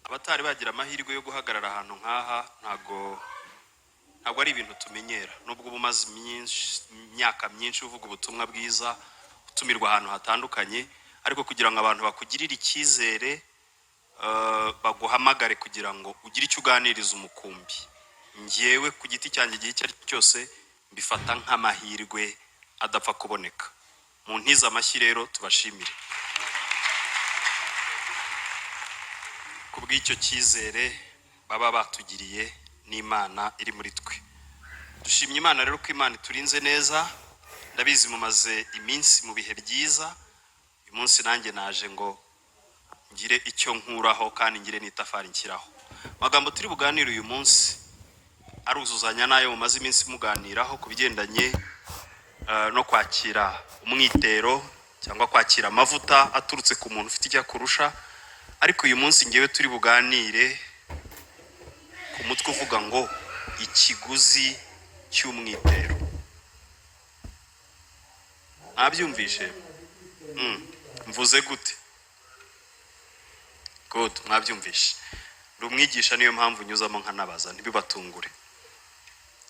abatari bagira amahirwe yo guhagarara ahantu nk'aha ntabwo ari ibintu tumenyera, nubwo bumaze imyaka myinshi uvuga ubutumwa bwiza utumirwa ahantu hatandukanye, ariko kugira ngo abantu bakugirire icyizere baguhamagare kugira ngo ugire icyo uganiriza umukumbi, ngewe ku giti cyanjye igihe icyo ari cyo cyose mbifata nk'amahirwe adapfa kuboneka. Mu ntiza amashyi rero tubashimire kubw'icyo cyizere baba batugiriye n'Imana iri muri twe. Dushimye Imana rero ko Imana iturinze neza, ndabizi mumaze iminsi mu bihe byiza. Uyu munsi nanjye naje ngo ngire icyo nkuraho kandi ngire n'itafari nshyiraho. Magambo turi buganire uyu munsi aruzuzanya nayo mumaze iminsi muganiraho ku bigendanye no kwakira umwitero cyangwa kwakira amavuta aturutse ku muntu ufite icyo akurusha. Ariko uyu munsi ngewe turi buganire ku mutwe uvuga ngo ikiguzi cy'umwitero. Mwabyumvishe? Mvuze gute? Good, mwabyumvishe. Rumwigisha niyo mpamvu nyuzamo nkanabaza ntibibatungure.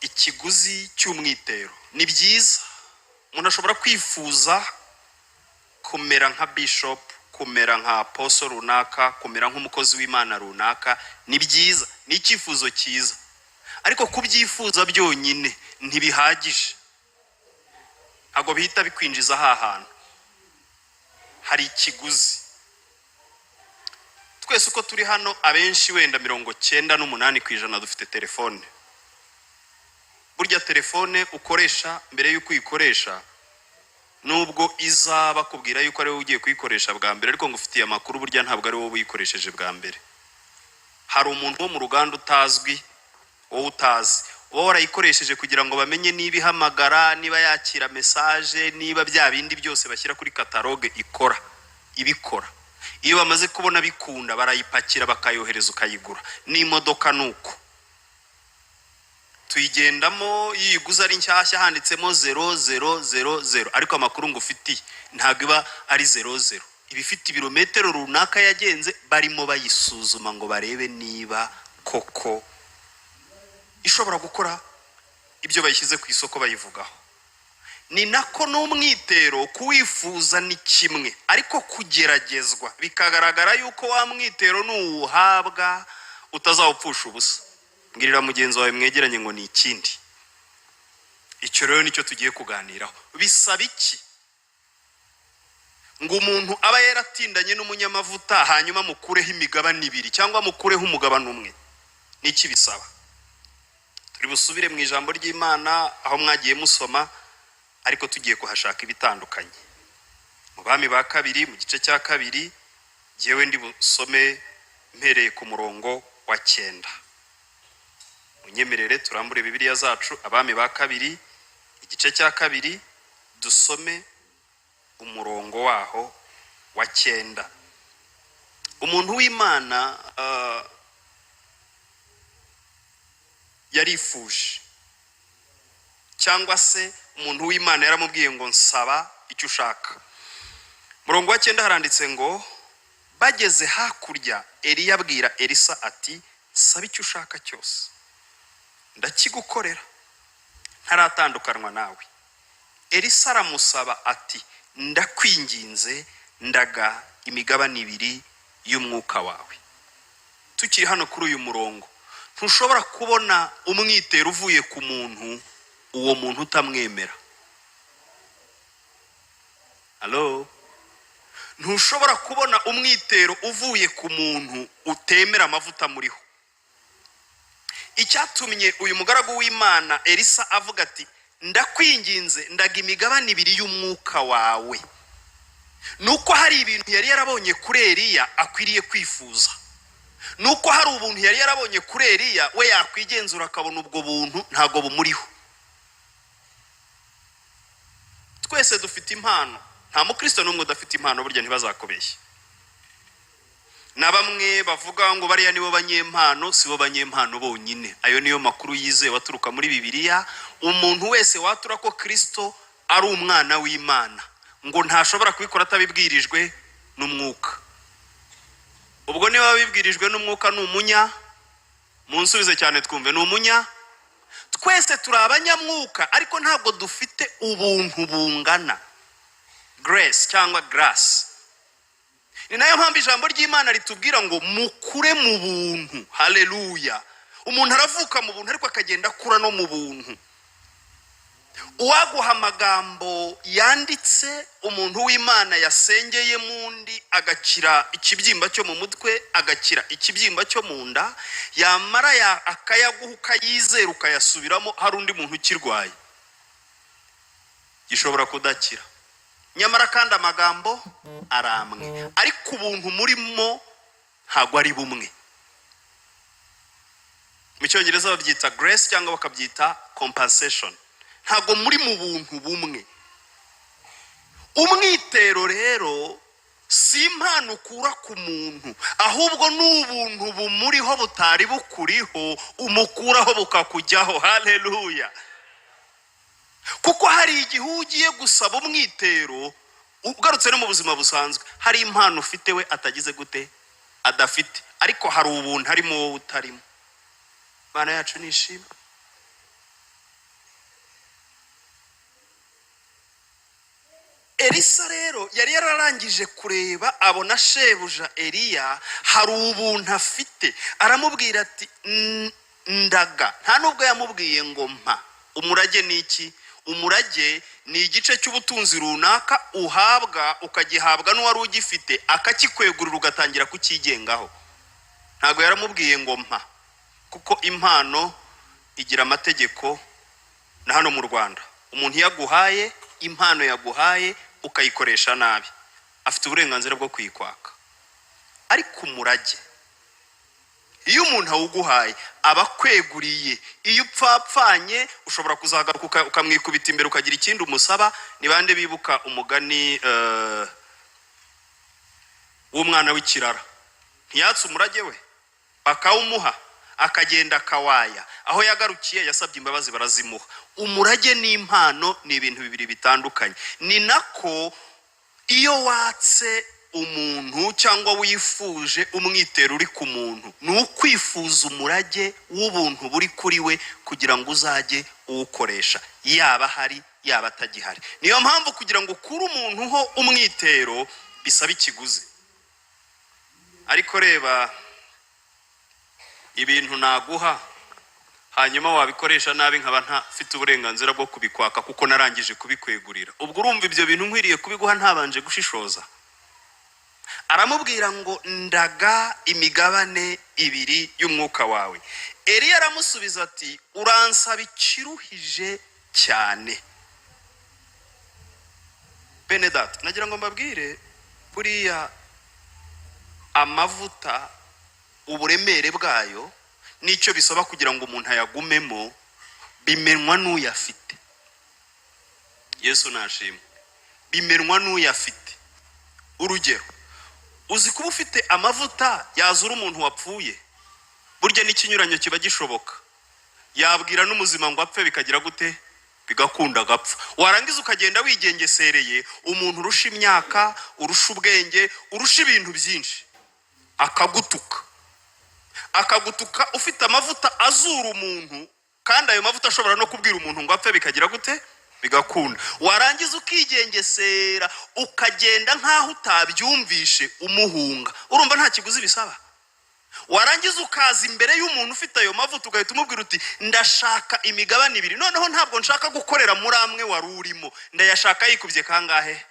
Ikiguzi cy'umwitero ni byiza. Umuntu ashobora kwifuza kumera nka bishop, kumera nka apostle runaka, kumera nk'umukozi w'Imana runaka, ni byiza, ni icyifuzo cyiza. Ariko kubyifuza byonyine ntibihagije, ntabwo bihita bikwinjiza aha hantu. Hari ikiguzi. Twese uko turi hano abenshi wenda 98% dufite telefone. Burya telefone ukoresha mbere y'uko uyikoresha, nubwo izaba kubwira yuko ari wowe ugiye kuyikoresha bwa mbere, ariko ngo ufitiye amakuru burya ntabwo ari wowe uyikoresheje bwa mbere. Hari umuntu wo mu ruganda utazwi, wowe utazi, wowe warayikoresheje kugira ngo bamenye niba ihamagara, niba yakira message, niba bya bindi byose bashyira kuri catalogue ibikora. Iyo bamaze kubona bikunda barayipakira bakayohereza ukayigura. N'imodoka nuko tuyigendamo, yiguza ari nshyashya handitsemo 0000, ariko amakuru ngo ufitiye ntabwo iba ari 00. Ibifite ibirometero runaka yagenze, barimo bayisuzuma ngo barebe niba koko ishobora gukora ibyo bayishyize ku isoko bayivugaho. Ni nako n'umwitero kuwifuza ni kimwe, ariko kugeragezwa bikagaragara yuko wa mwitero n'uwuhabwa utazawupfusha ubusa. Mbwirira mugenzi wawe mwegeranye ngo ni ikindi. Icyo rero nicyo tugiye kuganiraho. Bisaba iki ngo umuntu aba yaratindanye n'umunyamavuta hanyuma mukureho imigabane 2 cyangwa mukureho umugabane umwe? Niki bisaba? Turi busubire mu ijambo ry'Imana aho mwagiye musoma, ariko tugiye kuhashaka ibitandukanye. Mu Bami ba kabiri mu gice cya 2, jewe ndi busome mpereye ku murongo wa 9. Unyemerere turambure Bibiliya zacu, Abami ba kabiri igice cya 2 dusome umurongo waho wa 9. Umuntu w'Imana yarifuje, cyangwa se umuntu w'Imana yaramubwiye ngo nsaba icyo ushaka. Murongo wa 9 haranditse ngo bageze hakurya, Eliya abwira Elisa ati saba icyo ushaka cyose ndakigukorera ntaratandukanwa nawe. Elisa aramusaba ati ndakwinginze ndaga imigabane 2 y'umwuka wawe. Tukiri hano kuri uyu murongo, ntushobora kubona umwitero uvuye ku muntu uwo muntu utamwemera. Hello? Ntushobora kubona umwitero uvuye ku muntu utemera amavuta muriho. Icyatumye uyu mugaragu w'Imana Elisa avuga ati ndakwinginze ndaga imigabane 2 y'umwuka wawe, nuko hari ibintu yari yarabonye kuri Eliya akwiriye kwifuza. Nuko hari ubuntu yari yarabonye kuri Eliya we yakwigenzura akabona ubwo buntu ntago bumuriho. Twese dufite impano, nta mukristo n'umwe udafite impano, burya ntibazakobeshye. Na bamwe bavuga ngo bariya nibo banyempano, sibo banyempano bonyine. Ayo niyo makuru yizewe waturuka muri Bibiliya. Umuntu wese watura ko Kristo ari umwana w'Imana ngo ntashobora kubikora atabibwirijwe n'umwuka. niba bibwirijwe n'umwuka n'umunya munsubize cyane twumve n'umunya twese turi abanyamwuka ariko ntabwo dufite ubuntu bungana grace cyangwa grace ni nayo mpamvu ijambo ry'Imana ritubwira ngo mukure mu buntu haleluya umuntu aravuka mu buntu ariko akagenda akura no mu buntu uwaguha amagambo yanditse umuntu w'Imana yasengeye mundi agakira ikibyimba cyo mu mutwe agakira ikibyimba cyo mu nda yamara akayaguha yizera ukayasubiramo hari undi muntu ukirwaye gishobora kudakira nyamara kandi amagambo aramwe ariko ubuntu murimo ntago ari bumwe mu cyongereza babyita grace cyangwa bakabyita compensation ntago muri mu buntu bumwe umwitero rero si impano ukura ku muntu ahubwo n'ubuntu bumuriho butari bukuriho umukuraho bukakujyaho haleluya kuko hari igihe ugiye gusaba umwitero ugarutse no mu buzima busanzwe hari impano ufite we atagize gute adafite ariko hari ubuntu harimo wowe utarimo Bana yacu nishima Elisa rero yari yararangije kureba abona shebuja Eliya hari ubuntu afite aramubwira ati ndaga nta nubwo yamubwiye ngo mpa umurage niki umurage ni igice cy'ubutunzi runaka uhabwa ukagihabwa n'uwari ugifite akakikwegurira ugatangira kukigengaho ntago yaramubwiye ngo mpa kuko impano igira amategeko na hano mu Rwanda umuntu yaguhaye impano yaguhaye ukayikoresha nabi afite uburenganzira bwo kuyikwaka ariko umurage iyo umuntu awuguhaye abakweguriye iyo upfapfanye ushobora kuzagaruka ukamwikubita imbere ukagira ikindi umusaba ni bande bibuka umugani w'umwana w'ikirara ntiyatse umurage we bakawumuha akagenda kawaya aho yagarukiye yasabye imbabazi barazimuha umurage n'impano ni ibintu bibiri bitandukanye ni nako iyo watse umuntu cyangwa wifuje umwitero uri ku muntu ni ukwifuza umurage w'ubuntu buri kuri we kugira ngo uzajye uwukoresha yaba hari yaba atagihari niyo mpamvu kugira ngo ukure umuntu ho umwitero bisaba ikiguzi ariko reba ibintu naguha hanyuma wabikoresha nabi nkaba ntafite uburenganzira bwo kubikwaka kuko narangije kubikwegurira ubwo urumva ibyo bintu nkwiriye kubiguha ntabanje gushishoza aramubwira ngo ndaga imigabane ibiri y'umwuka wawe Eliya aramusubiza ati uransaba ikiruhije cyane Benedat nagira ngo mbabwire buriya amavuta uburemere bwayo nicyo bisaba kugira ngo umuntu ayagumemo bimenwa n'uyafite Yesu nashimwe bimenwa n'uyafite urugero uzi kuba ufite amavuta yazura umuntu wapfuye burya n'ikinyuranyo kiba gishoboka yabwira n'umuzima ngo apfe bikagira gute bigakunda gapfa warangiza ukagenda wigengesereye umuntu urusha imyaka urusha ubwenge urusha ibintu byinshi akagutuka ufite amavuta azura umuntu kandi ayo mavuta ashobora no kubwira umuntu ngo apfe bikagira gute bigakunda warangiza ukigengesera ukagenda nkaho utabyumvishe umuhunga urumva nta kiguzi bisaba warangiza ukaza imbere y'umuntu ufite ayo mavuta ugahita umubwira uti ndashaka imigabane ibiri noneho ntabwo nshaka gukorera muri amwe wari urimo ndayashaka yikubye kangahe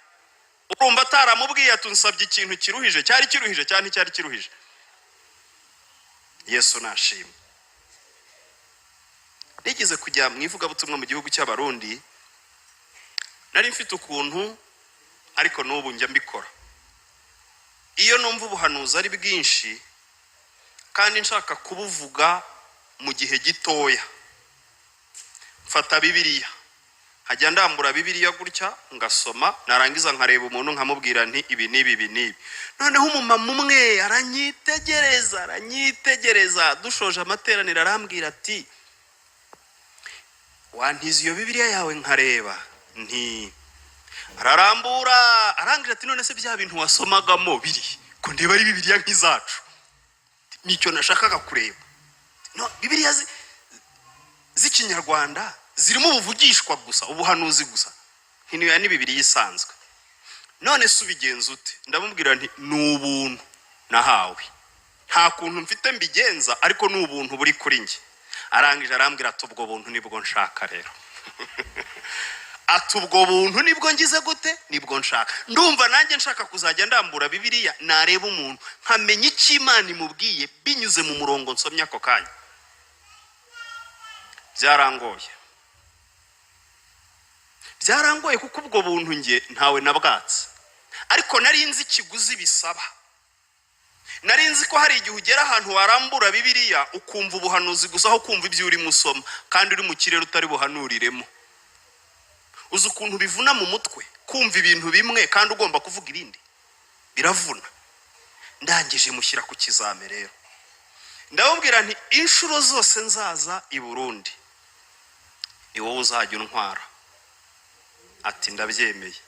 urumva ataramubwiye atunsabye ikintu kiruhije cyari kiruhije cyane cyari kiruhije Yesu nashimwe nigeze kujya mu ivugabutumwa mu gihugu cy'abarundi nari mfite ukuntu ariko n'ubu njya mbikora iyo numva ubuhanuzi ari bwinshi kandi nshaka kubuvuga mu gihe gitoya mfata Bibiliya hajya ndambura Bibiliya gutya ngasoma narangiza nkareba umuntu nkamubwira nti ibi nibi noneho umumama umwe aranyitegereza dushoje amateraniro arambwira ati wantiza iyo Bibiliya yawe nkareba nti ararambura arangira ati none se bya bintu wasomagamo biri ko ndeba ari Bibiliya nk'izacu nicyo nashakaga kureba. No, Bibiliya z'ikinyarwanda zirimo ubuvugishwa gusa, ubuhanuzi gusa. Hino ni Bibiliya isanzwe. None subigenza ute? Ndamubwira nti n'ubuntu nahawe. Nta kuntu mfite mbigenza ariko n'ubuntu buri kuri nge. Arangije arambwira ati ubwo buntu nibwo nshaka rero. Ati ubwo buntu nibwo ngize gute? Nibwo nshaka. Ndumva nanjye nshaka kuzajya ndambura Bibiliya nareba umuntu nkamenya icyo Imana imubwiye binyuze mu murongo nsomye ako kanya. Byarangoye kuko ubwo buntu nge ntawe nabwatse. Ariko nari nzi ikiguzi bisaba. Nari nzi ko hari igihe ugera ahantu warambura Bibiliya ukumva ubuhanuzi gusa aho kumva ibyo uri musoma kandi uri mu kirere utari buhanuriremo. Uzi ukuntu bivuna mu mutwe kumva ibintu bimwe kandi ugomba kuvuga ibindi. Biravuna. Ndangije mushyira ku kizame rero. Ndababwira nti inshuro zose nzaza i Burundi ni wowe uzajya untwara. Ati ndabyemeye.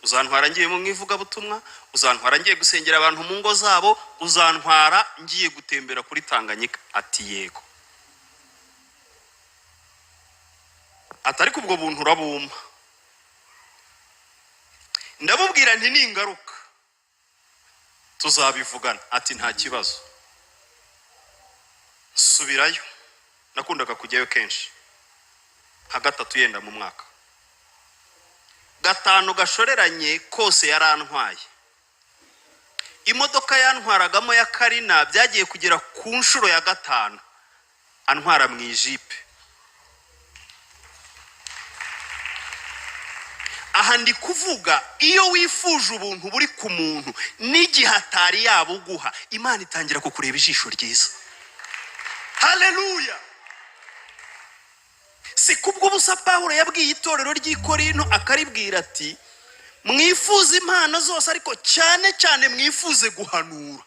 Uzantwara ngiye mu mwivuga butumwa, uzantwara ngiye gusengera abantu mu ngo zabo, uzantwara ngiye gutembera kuri Tanganyika. Ati yego. Atari kubwo buntu urabumpa. Ndabubwira nti ningaruka tuzabivugana. Ati nta kibazo. Subirayo. Nakundaga kujyayo kenshi. Hagatatu yenda mu mwaka. Gatanu gashoreranye kose yarantwaye. Imodoka yantwaragamo ya Karina byagiye kugera ku nshuro ya gatanu antwara mu ijipe. Aha ndi kuvuga iyo wifuje ubuntu buri ku muntu n'igihe atari yabuguha Imana itangira kukureba ijisho ryiza. Haleluya. Si kubwo busa Pawulo yabwiye itorero ry'i Korinto akaribwira ati mwifuze impano zose ariko cyane cyane mwifuze guhanura.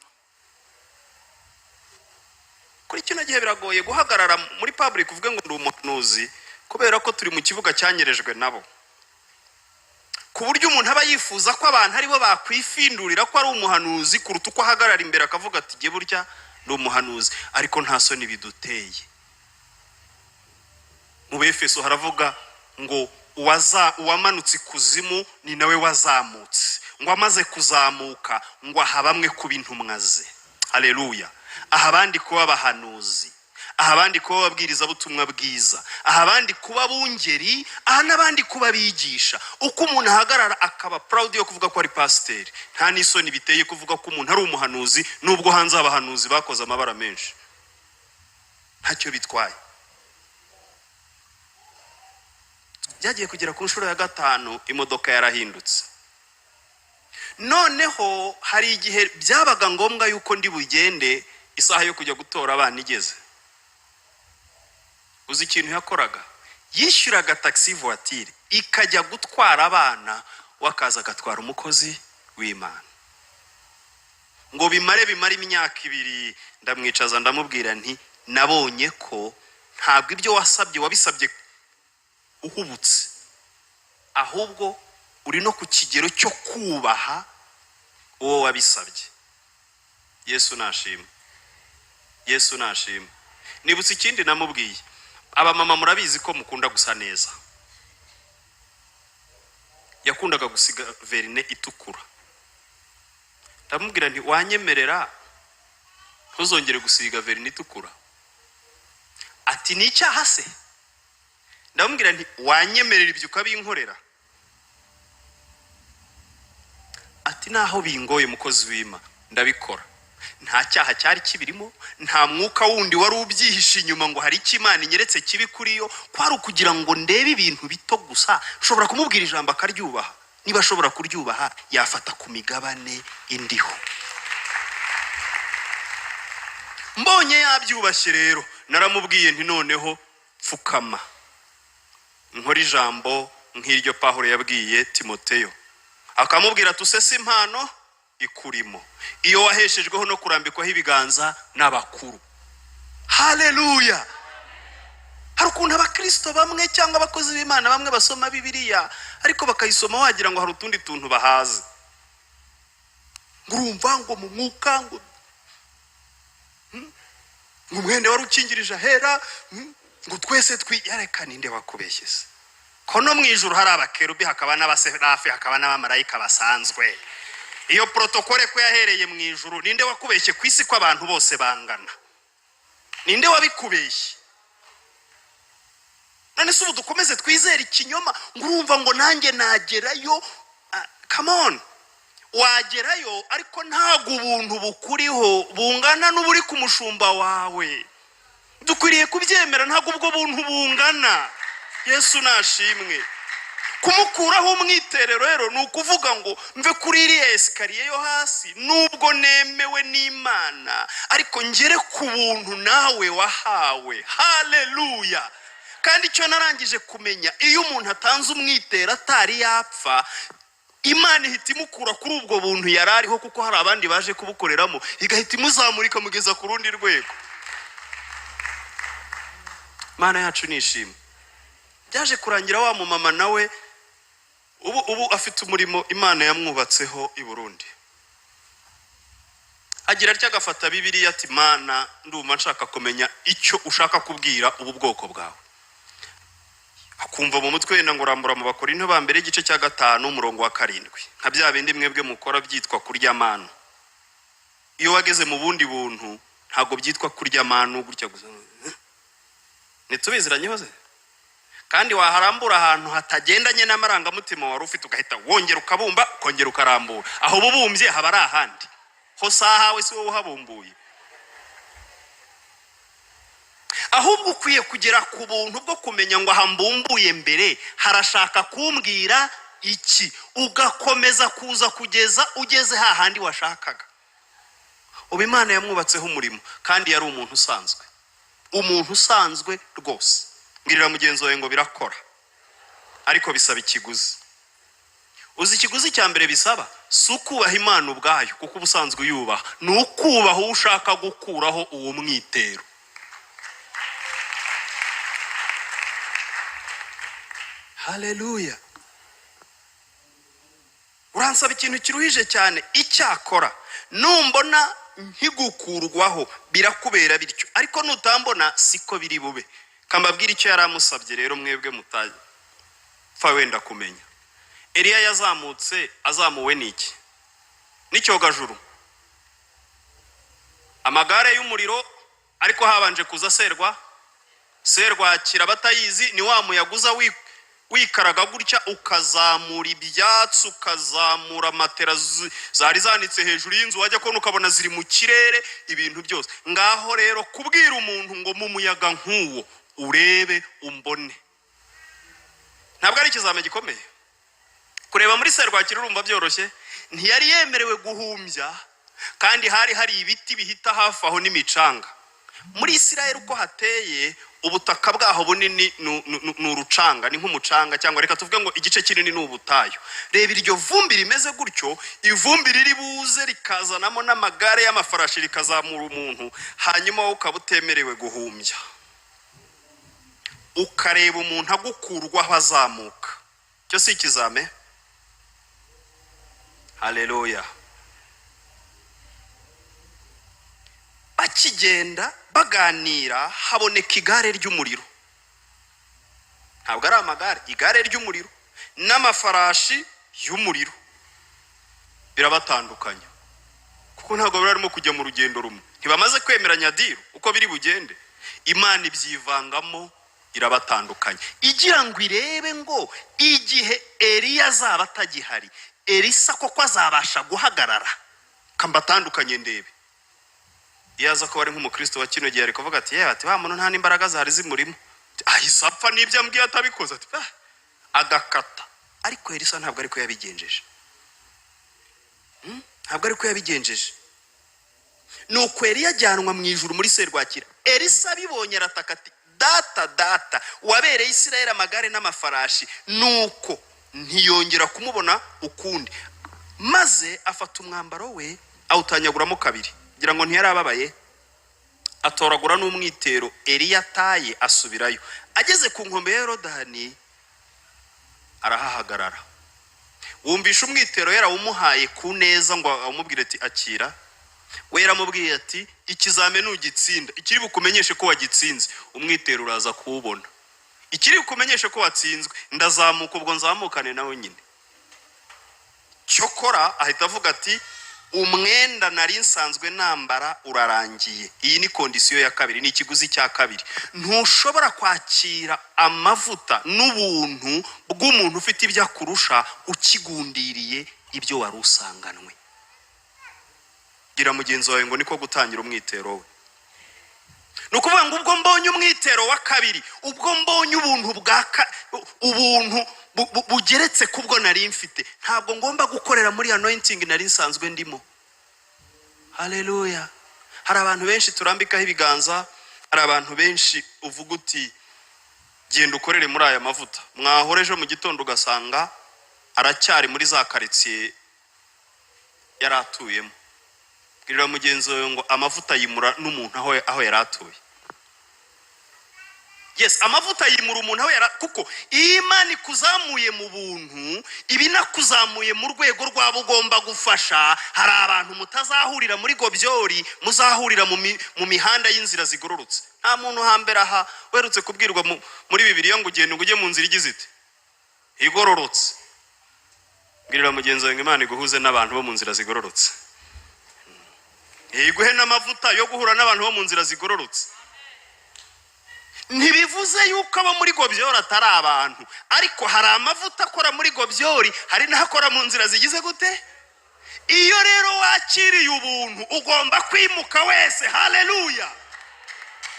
Kuri kino gihe biragoye guhagarara muri public uvuge ngo ndi umuhanuzi kubera ko turi mu kibuga cyanyerejwe nabo. Ku buryo umuntu aba yifuza ko abantu ari bo bakwifindurira ko ari umuhanuzi kuruta uko ahagarara imbere akavuga ati ge burya ndi umuhanuzi, ariko nta soni biduteye. Mu Befeso haravuga ngo uwamanutse ikuzimu ni nawe wazamutse, ngo amaze kuzamuka ngo aha bamwe kuba intumwa ze. Haleluya. Aha abandi kuba abahanuzi, aha abandi kuba ababwiriza butumwa bwiza, aha abandi kuba bungeri, aha n'abandi kuba bigisha. Uko umuntu ahagarara akaba proud yo kuvuga ko ari pasiteri, nta n'isoni biteye kuvuga ko umuntu ari umuhanuzi nubwo hanze abahanuzi bakoze amabara menshi. Ntacyo bitwaye. Byagiye kugera ku nshuro ya gatanu imodoka yarahindutse. Noneho hari igihe byabaga ngombwa yuko ndi bugende isaha yo kujya gutora abana igeze. Uzi ikintu yakoraga? Yishyuraga taxi voiture ikajya gutwara abana wakaza gatwara umukozi w'Imana. Ngo bimare imyaka 2 ndamwicaza ndamubwira nti nabonye ko ntabwo ibyo wasabye wabisabye uhubutse, ahubwo uri no ku kigero cyo kubaha uwo wabisabye. Yesu nashimwe. Yesu nashimwe. Nibutse ikindi namubwiye. Aba mama murabizi ko mukunda gusa neza. Yakundaga gusiga verine itukura. Ndamubwira nti wanyemerera ntuzongere gusiga verine itukura. Ati ni icyaha se? Ndamubwira nti wanyemerera ibyo ukabinkorera. Ati naho bingoye mukozi w'Imana ndabikora. Nta cyaha cyari kibirimo, nta mwuka wundi wari ubyihishe inyuma ngo hari Imana inyeretse kibi kuri yo, kwari ukugira ngo ndebe ibintu bito gusa. Shobora kumubwira ijambo akaryubaha, niba ashobora kuryubaha yafata ku migabane indiho. Mbonye yabyubashye rero naramubwiye nti noneho pfukama nkora ijambo nk'iryo Pawulo yabwiye Timoteyo, akamubwira tusese impano ikurimo iyo waheshejweho no kurambikwaho ibiganza n'abakuru. Haleluya. Hari ukuntu abakristo bamwe cyangwa abakozi b'Imana bamwe basoma Bibiliya ariko bakayisoma wagira ngo hari utundi tuntu bahaze. Ngurumva ngo mu mwuka ngo umwende wari ukingirije ahera ngo twese twiyareka ninde wakubeshye se ko no mwijuru hari abakerubi hakaba n'abaserafi hakaba n'abamarayika basanzwe iyo protokole ko yahereye mwijuru ninde wakubeshye kwisi ko abantu bose bangana ninde wabikubeshye none se ubu dukomeze twizera ikinyoma ngurumva ngo nanjye nagerayo come on wagerayo ariko ntago ubuntu bukuriho bungana n'uburi ku mushumba wawe dukwiriye kubyemera ntago ubwo buntu bungana Yesu nashimwe kumukuraho umwiterero rero nukuvuga ngo mve kuri iri esikariye yo hasi nubwo nemewe n'Imana ariko ngere ku buntu nawe wahawe haleluya kandi icyo narangije kumenya iyo umuntu atanze umwitero atari yapfa Imana ihita imukura kuri ubwo buntu yarariho kuko hari abandi baje kubukoreramo igahita imuzamurika mugeza ku rundi rwego Mana yacu nishimwe byaje kurangira wa mumama nawe ubu afite umurimo Imana yamwubatseho i Burundi agira atya gafata Bibiliya ati Mana ndumva nshaka kumenya icyo ushaka kubwira ubu bwoko bwawe akumva mu mutwe wenda ngo rambura mu Bakorinto ba mbere igice cya 5 umurongo wa 7 nka bya bindi mwebwe mukora byitwa kurya manu iyo wageze mu bundi buntu ntago byitwa kurya manu gutya gusa nitubiziranye hose kandi waharambura ahantu hatagendanye n'amarangamutima wari ufite ugahita wongera ukabumba kongera ukarambura aho bubumbye haba ari ahandi ho sahawe si wowe uhabumbuye ahubwo ukwiye kugera ku buntu bwo kumenya ngo ahambumbuye mbere harashaka kumbwira iki ugakomeza kuza kugeza ugeze hahandi washakaga ubu Imana yamwubatseho umurimo kandi yari umuntu usanzwe rwose ngirira mugenzi wawe ngo birakora ariko bisaba ikiguzi uzi ikiguzi cya mbere bisaba si ukubaha Imana ubwayo kuko ubusanzwe uyubaha ni ukubaha ushaka gukuraho uwo mwitero haleluya uransaba ikintu kiruhije cyane icyakora numbona nkigukurwaho birakubera bityo ariko nutambona siko biri bube kambabwira icyo yaramusabye rero mwebwe mutaye fa wenda kumenya Eliya yazamutse azamuwe niki n'icyogajuru amagare y'umuriro ariko habanje kuza serwakira batayizi ni wa muyaguza wikaraga gutya ukazamura ibyatsi ukazamura matera zari zanitse hejuru y'inzu wajya ko ukabona ziri mu kirere ibintu byose ngaho rero kubwira umuntu ngo mu muyaga nk'uwo urebe umbone ntabwo ari ikizame gikomeye kureba muri serwakira urumva byoroshye ntiyari yemerewe guhumbya kandi hari ibiti bihita hafi aho n'imicanga muri Isirayeli uko hateye ubutaka bwaho bunini n'urucanga ni nk'umucanga cyangwa reka tuvuge ngo igice kinini n'ubutayo reba iryo vumbi rimeze gutyo ivumbi riri buze rikazanamo n'amagare y'amafarashi rikazamura umuntu hanyuma ukabutemerewe guhumbya ukareba umuntu agukurwaho azamuka cyo si ikizame haleluya akigenda baganira haboneka igare ry'umuriro ntabwo ari amagare igare ry'umuriro n'amafarashi y'umuriro birabatandukanya kuko ntabwo barimo kujya mu rugendo rumwe ntibamaze kwemeranya diru uko biri bugende Imana ibyivangamo irabatandukanya igira ngo irebe ngo igihe Eliya azaba atagihari Elisa koko azabasha guhagarara kambatandukanye ndebe yaza ko bari nk'umukristo wa kino gihe ari kuvuga ati ati wa muntu nta n'imbaraga zahari zimurimo ahise apfa n'ibyo ambwiye atabikoze ati agakata ariko Elisa ntabwo ariko yabigenjeje nuko Eliya ajyanwa mu ijuru muri serwakira Elisa bibonye arataka ati data wabereye Isirayeli amagare n'amafarashi nuko ntiyongera kumubona ukundi maze afata umwambaro we awutanyaguramo kabiri ngira ngo ntiyarababaye atoragura n'umwitero Eliya ataye asubirayo ageze ku nkombe ya Yorodani arahahagarara wumvisha umwitero yarawumuhaye ku neza ngo amubwire ati akira we yaramubwiye ati ikizame nugitsinda ikiri bukumenyeshe ko wagitsinze umwitero uraza kuwubona, ikiri bukumenyeshe ko watsinzwe ndazamuka ubwo nzamukane nawe nyine. Cyokora ahita avuga ati umwenda nari nsanzwe nambara urarangiye. Iyi ni kondisiyo ya kabiri, ni ikiguzi cya kabiri. Ntushobora kwakira amavuta n'ubuntu bw'umuntu ufite ibyo akurusha ukigundiriye ibyo wari usanganwe. Gira mugenzi wawe ngo niko gutangira umwitero we. Nukuvuga ngo ubwo mbonye umwitero wa kabiri, ubwo mbonye ubuntu ubuntu bugeretse kubwo nari mfite, ntabwo ngomba gukorera muri anointing nari nsanzwe ndimo. Haleluya. Hari abantu benshi turambikaho ibiganza, hari abantu benshi uvuga uti genda ukorere muri aya mavuta, mwahoreje mu gitondo ugasanga aracyari muri za quartier yaratuyemo. Girira mugenzi wawe ngo amavuta yimura n'umuntu aho yaratuye. Yes, amavuta yimura umuntu aho kuko Imana ikuzamuye mu buntu, ibinakuzamuye mu rwego rwabo ugomba gufasha. Hari abantu mutazahurira muri gobyori, muzahurira mu mihanda y'inzira zigororotse. Nta muntu hambere aha werutse kubwirwa muri Bibiliya ngo ugende ujye mu nzira igize ite igororotse. Girira mugenzi wawe ngo Imana iguhuze n'abantu bo mu nzira zigororotse. Iguhe n'amavuta yo guhura n'abantu bo mu nzira zigororotse. Ntibivuze yuko abo muri gobyori atari abantu, ariko hari amavuta akora muri gobyori, hari n'akora mu nzira zigize gute. Iyo rero wakiriye ubuntu ugomba kwimuka wese. Haleluya.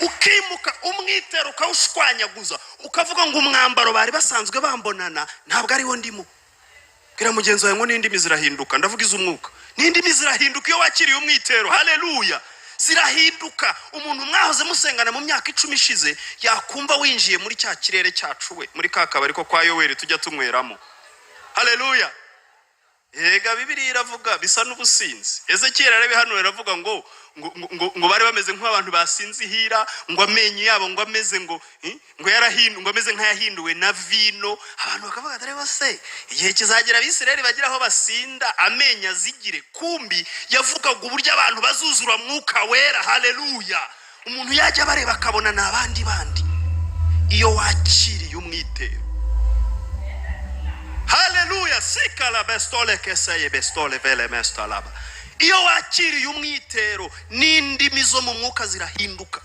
Ukimuka umwitero ukawushwanyaguza, ukavuga ngo umwambaro bari basanzwe bambonana ntabwo ariwo ndimo. Gira mugenzi wawe ngo n'indimi zirahinduka. Ndavuga iz'umwuka, n'indimi zirahinduka iyo wakiriye umwitero. Haleluya. Zirahinduka. Umuntu mwahoze musengana mu myaka 10 ishize yakumva winjiye muri cya kirere cyacu we, muri kakabari ko kwa Yoweri tujya tunyweramo. Haleluya. Ega Bibiliya iravuga bisa n'ubusinzi. Ezekiel arabihanura aravuga ngo bari bameze nk'abantu basinzihira, ngo amenyo yabo ngo ameze ngo ameze nk'ayahinduwe na vino. Abantu bakavuga ati reba se igihe kizagera Abisirayeli bagira aho basinda amenyo azigire. Kumbi yavugaga uburyo abantu bazuzura mwuka wera. Haleluya. Umuntu yajya bareba akabona n'abandi bandi iyo wakiriye umwitero. Haleluya. Sikala bestole keseye bestole vele mestalaba. Iyo wakiriye umwitero n'indimi zo mu mwuka zirahinduka.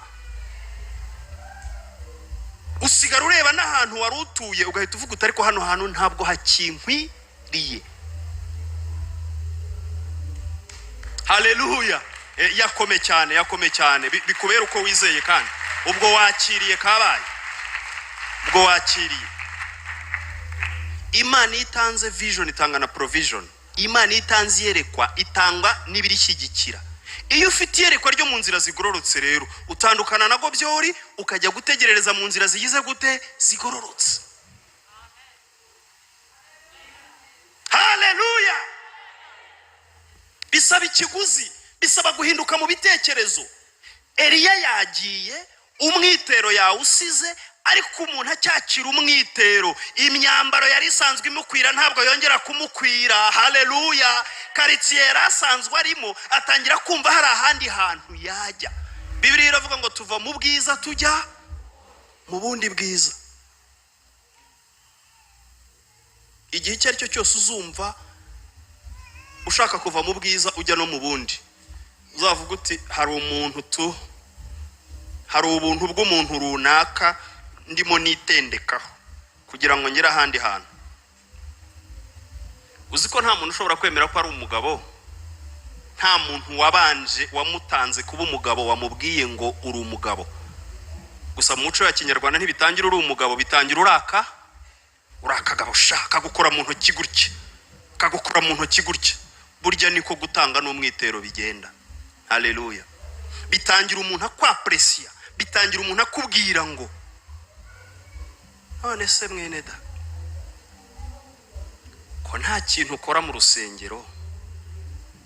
Usigara ureba n'ahantu wari utuye ugahita uvuga uti ariko hano hantu ntabwo hakinkwiriye. Haleluya. Yakome cyane bikubera uko wizeye kandi ubwo wakiriye kabaye. Ubwo wakiriye Imana itanze vision itanga na provision. Imana itanze yerekwa itanga nibirishyigikira. Iyo ufite yerekwa ryo mu nzira zigororotse rero utandukana na gobyori ukajya gutegerereza mu nzira zigize gute zigororotse. Haleluya. Bisaba ikiguzi, bisaba guhinduka mu bitekerezo. Eliya yagiye umwitero yawusize, ariko umuntu acyakira umwitero imyambaro yari isanzwe imukwira ntabwo yongera kumukwira. Haleluya. Quartier yarasanzwe arimo atangira kumva hari ahandi hantu yajya. Bibiliya iravuga ngo tuva mu bwiza tujya mu bundi bwiza. Igihe icyo aricyo cyose uzumva ushaka kuva mu bwiza ujya no mu bundi, uzavuga uti hari ubuntu bw'umuntu runaka ndimo nitendekaho kugira ngo ngere ahandi hantu. Uziko nta muntu ushobora kwemera ko ari umugabo, nta muntu wabanje wamutanze kuba umugabo wamubwiye ngo uri umugabo. Gusa mu muco wa Kinyarwanda ntibitangira uri umugabo, bitangira urakagabo ushaka gukora mu ntoki gutya, kagukora mu ntoki gutya. Burya niko gutanga n'umwitero bigenda. Haleluya. Bitangira umuntu akwapresiya, bitangira umuntu akubwira ngo none se mwene da ko nta kintu ukora mu rusengero,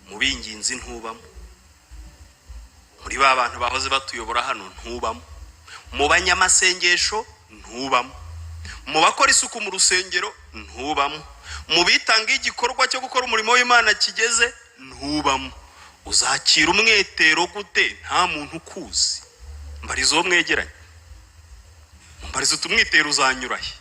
mu binginzi ntubamo, muri ba bantu bahoze batuyobora hano ntubamo, mu banyamasengesho ntubamo, mu bakora isuku mu rusengero ntubamo, mu bitanga igikorwa cyo gukora umurimo w'Imana kigeze ntubamo. uzakira umwitero gute nta muntu ukuzi? Mbariza uwo mwegeranye, mbariza utumwitero uzanyurahe.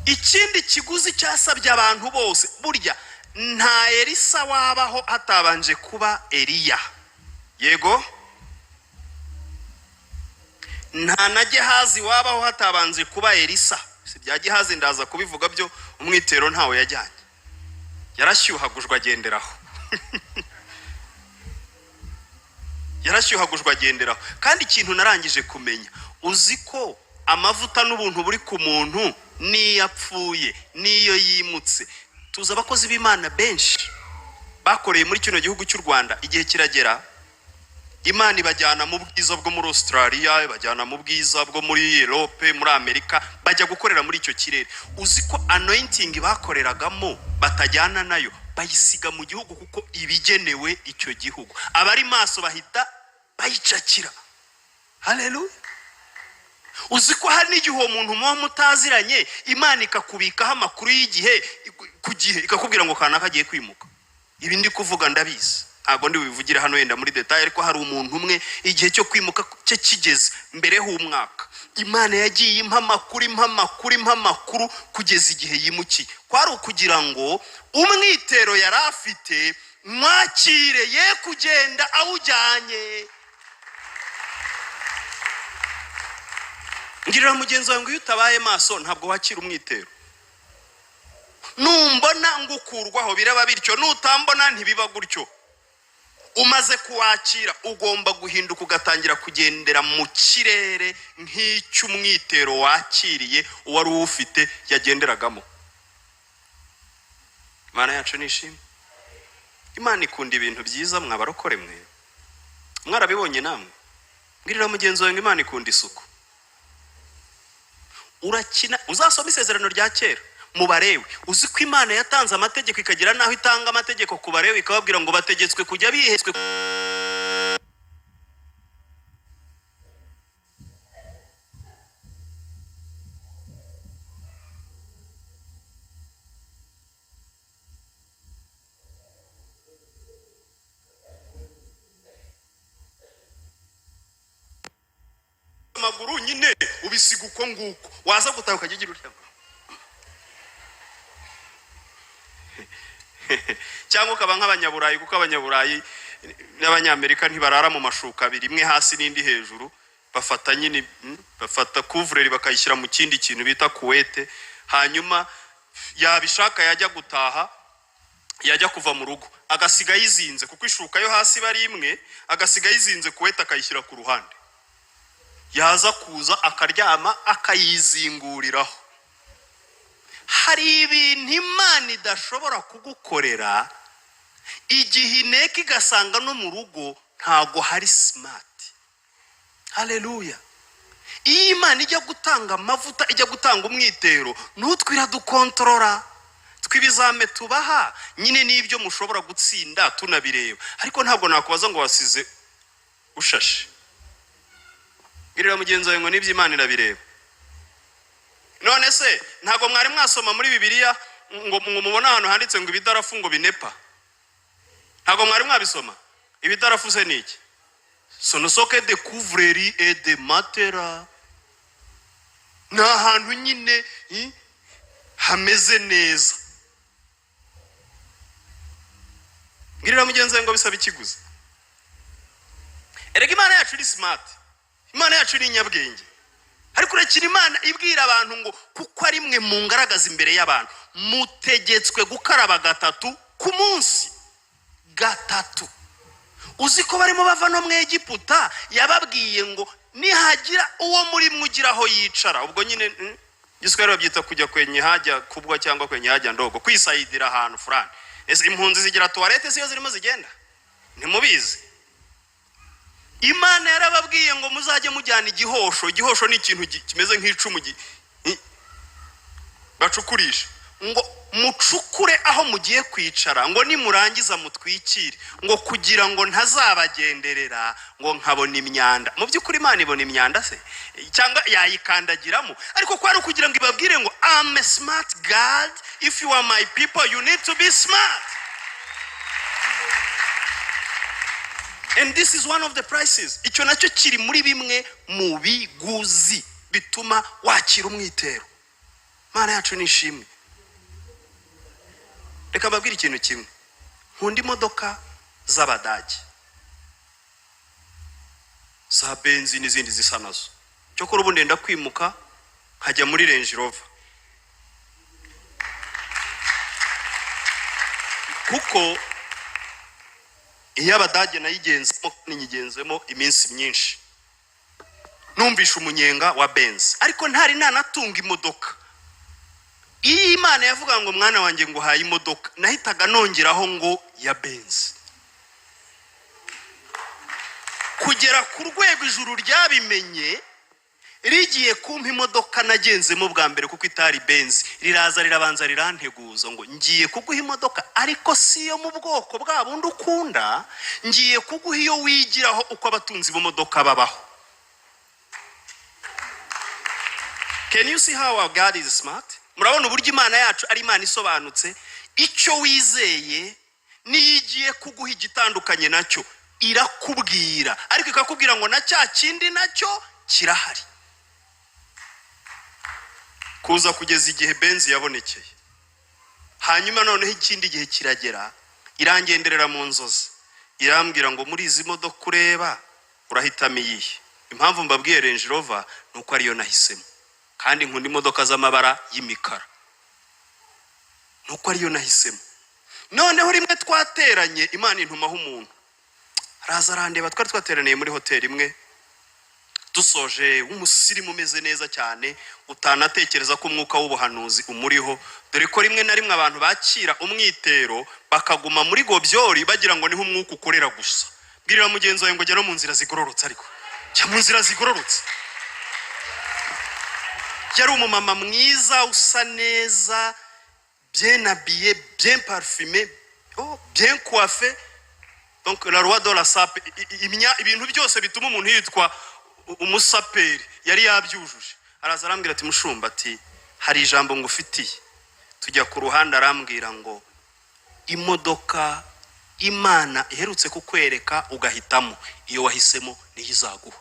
Ikindi kiguzi cyasabye abantu bose, burya nta Elisa wabaho hatabanje kuba Eliya. Yego, nta na Gehazi wabaho hatabanje kuba Elisa. Si bya Gehazi ndaza kubivuga byo, umwitero ntawe yajyanye, yarashyuhagujwe agenderaho. Yarashyuhagujwe agenderaho. Kandi ikintu narangije kumenya, uzi ko amavuta n'ubuntu buri ku muntu niyo apfuye niyo yimutse. Tuzi abakozi b'Imana benshi bakoreye muri kino gihugu cy'u Rwanda, igihe kiragera Imana ibajyana mu bwiza bwo muri Australia, ibajyana mu bwiza bwo muri Europe, muri Amerika, bajya gukorera muri icyo kirere. Uzi ko anointing bakoreragamo batajyana nayo, bayisiga mu gihugu kuko ibigenewe icyo gihugu. Abari maso bahita bayicakira. Haleluya. Uzi ko hari n'igihe uwo muntu muba mutaziranye, Imana ikakubikaho amakuru y'igihe ku gihe, ikakubwira ngo kanaka agiye kwimuka. Ibi ndi kuvuga ndabizi, ntabwo ndi bivugira hano yenda muri detail, ariko hari umuntu umwe igihe cyo kwimuka cye kigeze mbere h'umwaka, Imana yagiye impa amakuru kugeza igihe yimukiye. Kwari ukugira ngo umwitero yari afite mwakire, ye kugenda awujyanye. Ngirira mugenzi wawe ngo iyo utabaye maso ntabwo wakira umwitero. Numbona ngukurwaho biraba bityo, nutambona ntibiba gutyo. Umaze kuwakira ugomba guhinduka ugatangira kugendera mu kirere nk'icy'umwitero wakiriye uwari ufite yagenderagamo. Imana yacu nishimwe. Imana ikunda ibintu byiza, mwabarokore mwe. Mwarabibonye namwe. Ngirira mugenzi wawe ngo Imana ikunda isuku. Urakina, uzasoma isezerano rya kera mu Barewi, uzi ko Imana yatanze amategeko ikagira naho itanga amategeko ku Barewi ikababwira ngo bategetswe kujya bihetswe amaguru nyine ubisiga uko nguko, waza gutaha ukagigira utya cyangwa ukaba nk'abanyaburayi, kuko abanyaburayi n'abanyamerika ntibarara mu mashuka abiri, imwe hasi n'indi hejuru. Bafata nyine bafata couvre bakayishyira mu kindi kintu bita kuwete, hanyuma yabishaka yajya gutaha, yajya kuva mu rugo agasiga yizinze, kuko ishuka yo hasi bari imwe, agasiga yizinze kuwete akayishyira ku ruhande. Yaza kuza akaryama akayizinguriraho. Hari ibintu Imana idashobora kugukorera igihe ineka igasanga no mu rugo ntago hari smart. Haleluya. Iyo Imana ijya gutanga amavuta, ijya gutanga umwitero, nutwira dukontorora. Twibizame tubaha nyine n'ibyo mushobora gutsinda tunabireba, ariko ntabwo nakubaza ngo wasize ushashe. Ngirira mugenzi wawe ngo nibyo Imana irabireba. None se ntago mwari mwasoma muri Bibiliya ngo mubona hano handitse ngo ibidarafu ngo binepa? Ntago mwari mwabisoma? Ibidarafu se niki? Sonosoke de couvrerie et de matera. Na hantu nyine hameze neza. Ngirira mugenzi wawe ngo bisaba ikiguzi. Erega Imana yacu ni smart. Imana yacu ni nyabwenge. Ariko urakira Imana ibwira abantu ngo kuko ari mwe mu ngaragaza imbere y'abantu mutegetswe gukaraba gatatu ku munsi. Gatatu. Uzi ko barimo bava no mu Egiputa, yababwiye ngo nihagira uwo muri mwugiraho yicara. Ubwo nyine Giswahili babyita kujya kwenye haja kubwa cyangwa kwenye haja ndogo, kwisayidira ahantu fulani. Ese impunzi zigira toilette siyo zirimo zigenda? Ntimubizi? Imana yarababwiye ngo muzajye mujyana igihosho. Igihosho ni ikintu kimeze nk'icumu bacukurisha. ngo mucukure aho mugiye kwicara ngo nimurangiza mutwikire ngo kugira ngo ntazabagenderera ngo nkabona imyanda. Mu by'ukuri Imana ibona imyanda se cyangwa yayikandagiramo? Ariko ko ari kugira ngo ibabwire ngo I'm a smart God, if you are my people you need to be smart. And this is one of the prices. Icyo nacyo kiri muri bimwe mu biguzi bituma wakira umwitero. Mana yacu nishimwe. Reka mbabwire ikintu kimwe. Nkunda imodoka z'Abadage, za benzi n'izindi zisa nazo. Cyo kuri ubu ndenda kwimuka nkajya muri Range Rover, kuko iyo Abadage nayigenzemo n'igenzemo iminsi myinshi numvisha umunyenga wa benzi, ariko ntari nanatunga imodoka. Iyi Imana yavuga ngo mwana wanjye ngo haye imodoka, nahitaga nongeraho ngo ya benzi, kugera ku rwego ijuru ryabimenye rigiye kumpa imodoka nagenzemo bwa mbere kuko itari benzi. Riraza rirabanza riranteguza ngo ngiye kuguha imodoka ariko si yo mu bwoko bwa bundi ukunda, ngiye kuguha iyo wigiraho uko abatunzi b'imodoka babaho. Can you see how our God is smart? Murabona uburyo Imana yacu ari Imana isobanutse. Icyo wizeye niyigiye kuguha igitandukanye nacyo irakubwira, ariko ikakubwira ngo na cya kindi nacyo kirahari. Kuza kugeza igihe benzi yabonekeye, hanyuma noneho ikindi gihe kiragera, irangenderera mu nzozi irambwira ngo muri izi modoka ureba urahitamo iyihe. Impamvu mbabwiye Range Rover nuko ariyo nahisemo, kandi nkunda imodoka z'amabara y'imikara, nuko ariyo nahisemo. Noneho rimwe twateranye, Imana intumaho umuntu araza arandeba. Twari twateraniye muri hoteli imwe dusoje, umusirimu umeze neza cyane utanatekereza ko umwuka w'ubuhanuzi umuriho, dore ko rimwe na rimwe abantu bakira umwitero bakaguma muri gobyori bagira ngo niho umwuka ukorera gusa. Bwirira mugenzi wawe ngo jya no mu nzira zigororotse, ariko jya mu nzira zigororotse. Yari umumama mwiza usa neza, bien habillé, bien parfumé, bien coiffé. Donc la roi de la sape, ibintu byose bituma umuntu yitwa umusaperi yari yabyujuje. Araza arambwira ati mushumba, ati hari ijambo ngufitiye. Tujya ku ruhande arambwira ngo imodoka Imana iherutse kukwereka ugahitamo, iyo wahisemo niyo izaguha.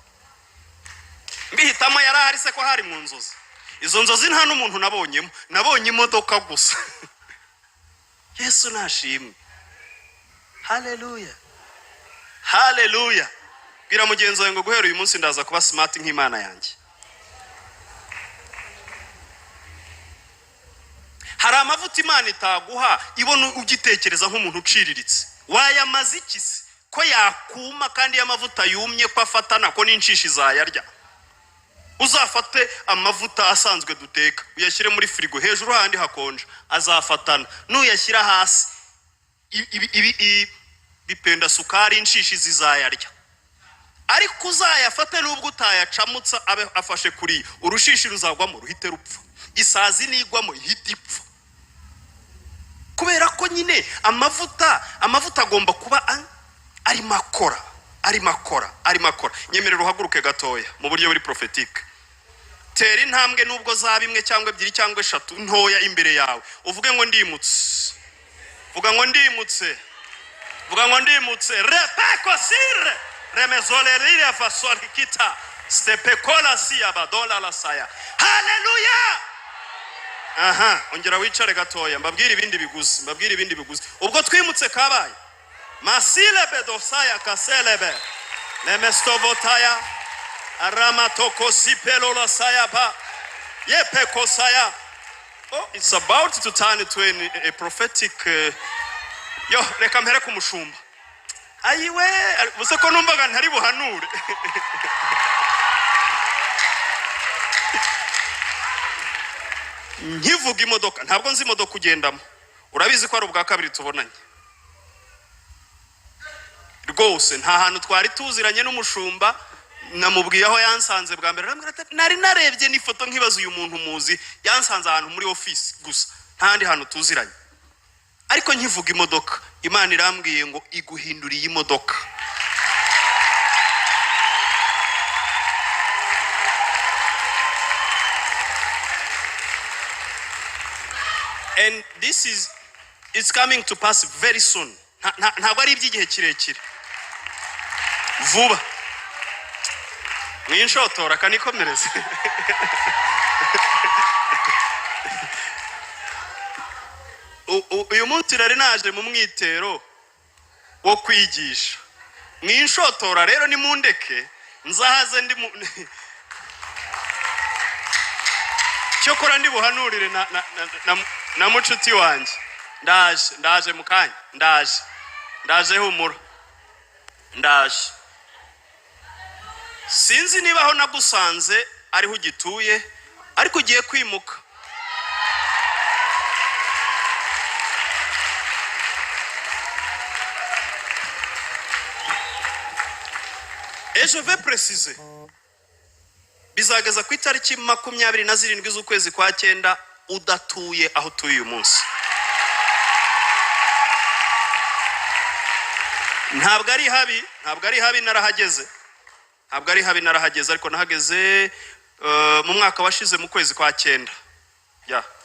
Mbihitamo yarahari se ko hari mu nzozi? Izo nzozi nta n'umuntu nabonyemo, nabonye imodoka gusa. Yesu nashimwe. Hallelujah, hallelujah. Bwira mugenzi wawe ngo guhera uyu munsi ndaza kuba smart nk'Imana yanjye. Hari amavuta Imana itaguha ibona ugitekereza nk'umuntu uciriritse. Wayamaze iki se ko yakuma kandi y'amavuta yumye ko afatana ko n'inshishi zayarya? Uzafate amavuta asanzwe duteka uyashyire muri frigo, hejuru handi hakonje, azafatana. Nuyashyira hasi bipenda sukari, inshishi zizayarya. Ariko uzayafate nubwo utayacamutsa abe afashe kuri urushishi ruzagwamo ruhite rupfa, isazi nigwamo ihita ipfa. Kubera ko nyine amavuta agomba kuba ari makora. Nyemerera uhaguruke gatoya mu buryo buri prophetique. Tera intambwe nubwo zaba imwe cyangwa ebyiri cyangwa eshatu ntoya imbere yawe, uvuge ngo ndimutse. Vuga ngo ndimutse. Vuga ngo ndimutse. Repeko sire remezolerire fasol kita stepekola siya badola la saya. Hallelujah. Aha, ongera wicare gatoya mbabwira ibindi biguzi. Ubwo twimutse kabaye masile bedosaya kaselebe nemestovotaya aramatoko sipelo la saya ba yepeko saya. Oh, it's about to turn into a prophetic yo reka mpere ku mushumba. Ayiwe buse ko numvaga ntari buhanure. Nkivuga imodoka ntabwo nzi imodoka ugendamo, urabizi ko ari ubwa kabiri tubonanye rwose. Nta hantu twari tuziranye n'umushumba, namubwiye aho yansanze bwa mbere, arambwira ati nari narebye n'ifoto nkibaza uyu muntu muzi, yansanze ahantu muri office gusa. ntandi hantu tuziranye ariko nkivuga imodoka Imana irambwiye ngo iguhinduriye imodoka. And it's coming to pass very soon. Ntabwo ari iby'igihe kirekire. Vuba. Mwinshotora kanikomereze. Uyu munsi rero naje mu mwitero wo kwigisha. Mwinshotora rero ni mundeke nzahaze ndi cyokora ndi buhanurire na mucuti wanje. Ndaje mukanya. Ndaje humura. Ndaje. Sinzi niba aho nagusanze ariho ugituye ariko ugiye kwimuka. Et je vais préciser. Bizageza ku itariki 27 z'ukwezi kwa 9 udatuye aho tuye uyu munsi. Ntabwo ari habi narahageze. Ntabwo ari habi narahageze ariko nahageze mu mwaka washize mu kwezi kwa 9.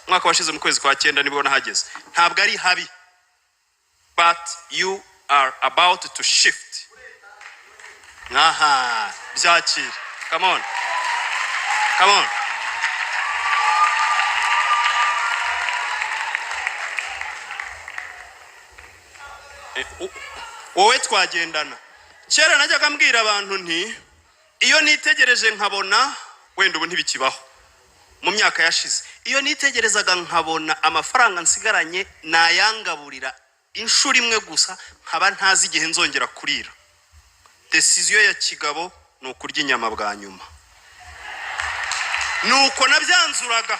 Mwaka washize mu kwezi kwa 9 nibwo nahageze. Ntabwo ari habi. But you are about to shift. Byakira. Come on. Wowe twagendana. Kera najyaga mbwira abantu nti iyo nitegereje nkabona wenda ubu ntibikibaho mu myaka yashize. Iyo nitegerezaga nkabona amafaranga nsigaranye nayangaburira inshuro imwe gusa nkaba ntazi igihe nzongera kurira. Decision ya kigabo ni ukurya inyama bwa nyuma. Nuko nabyanzuraga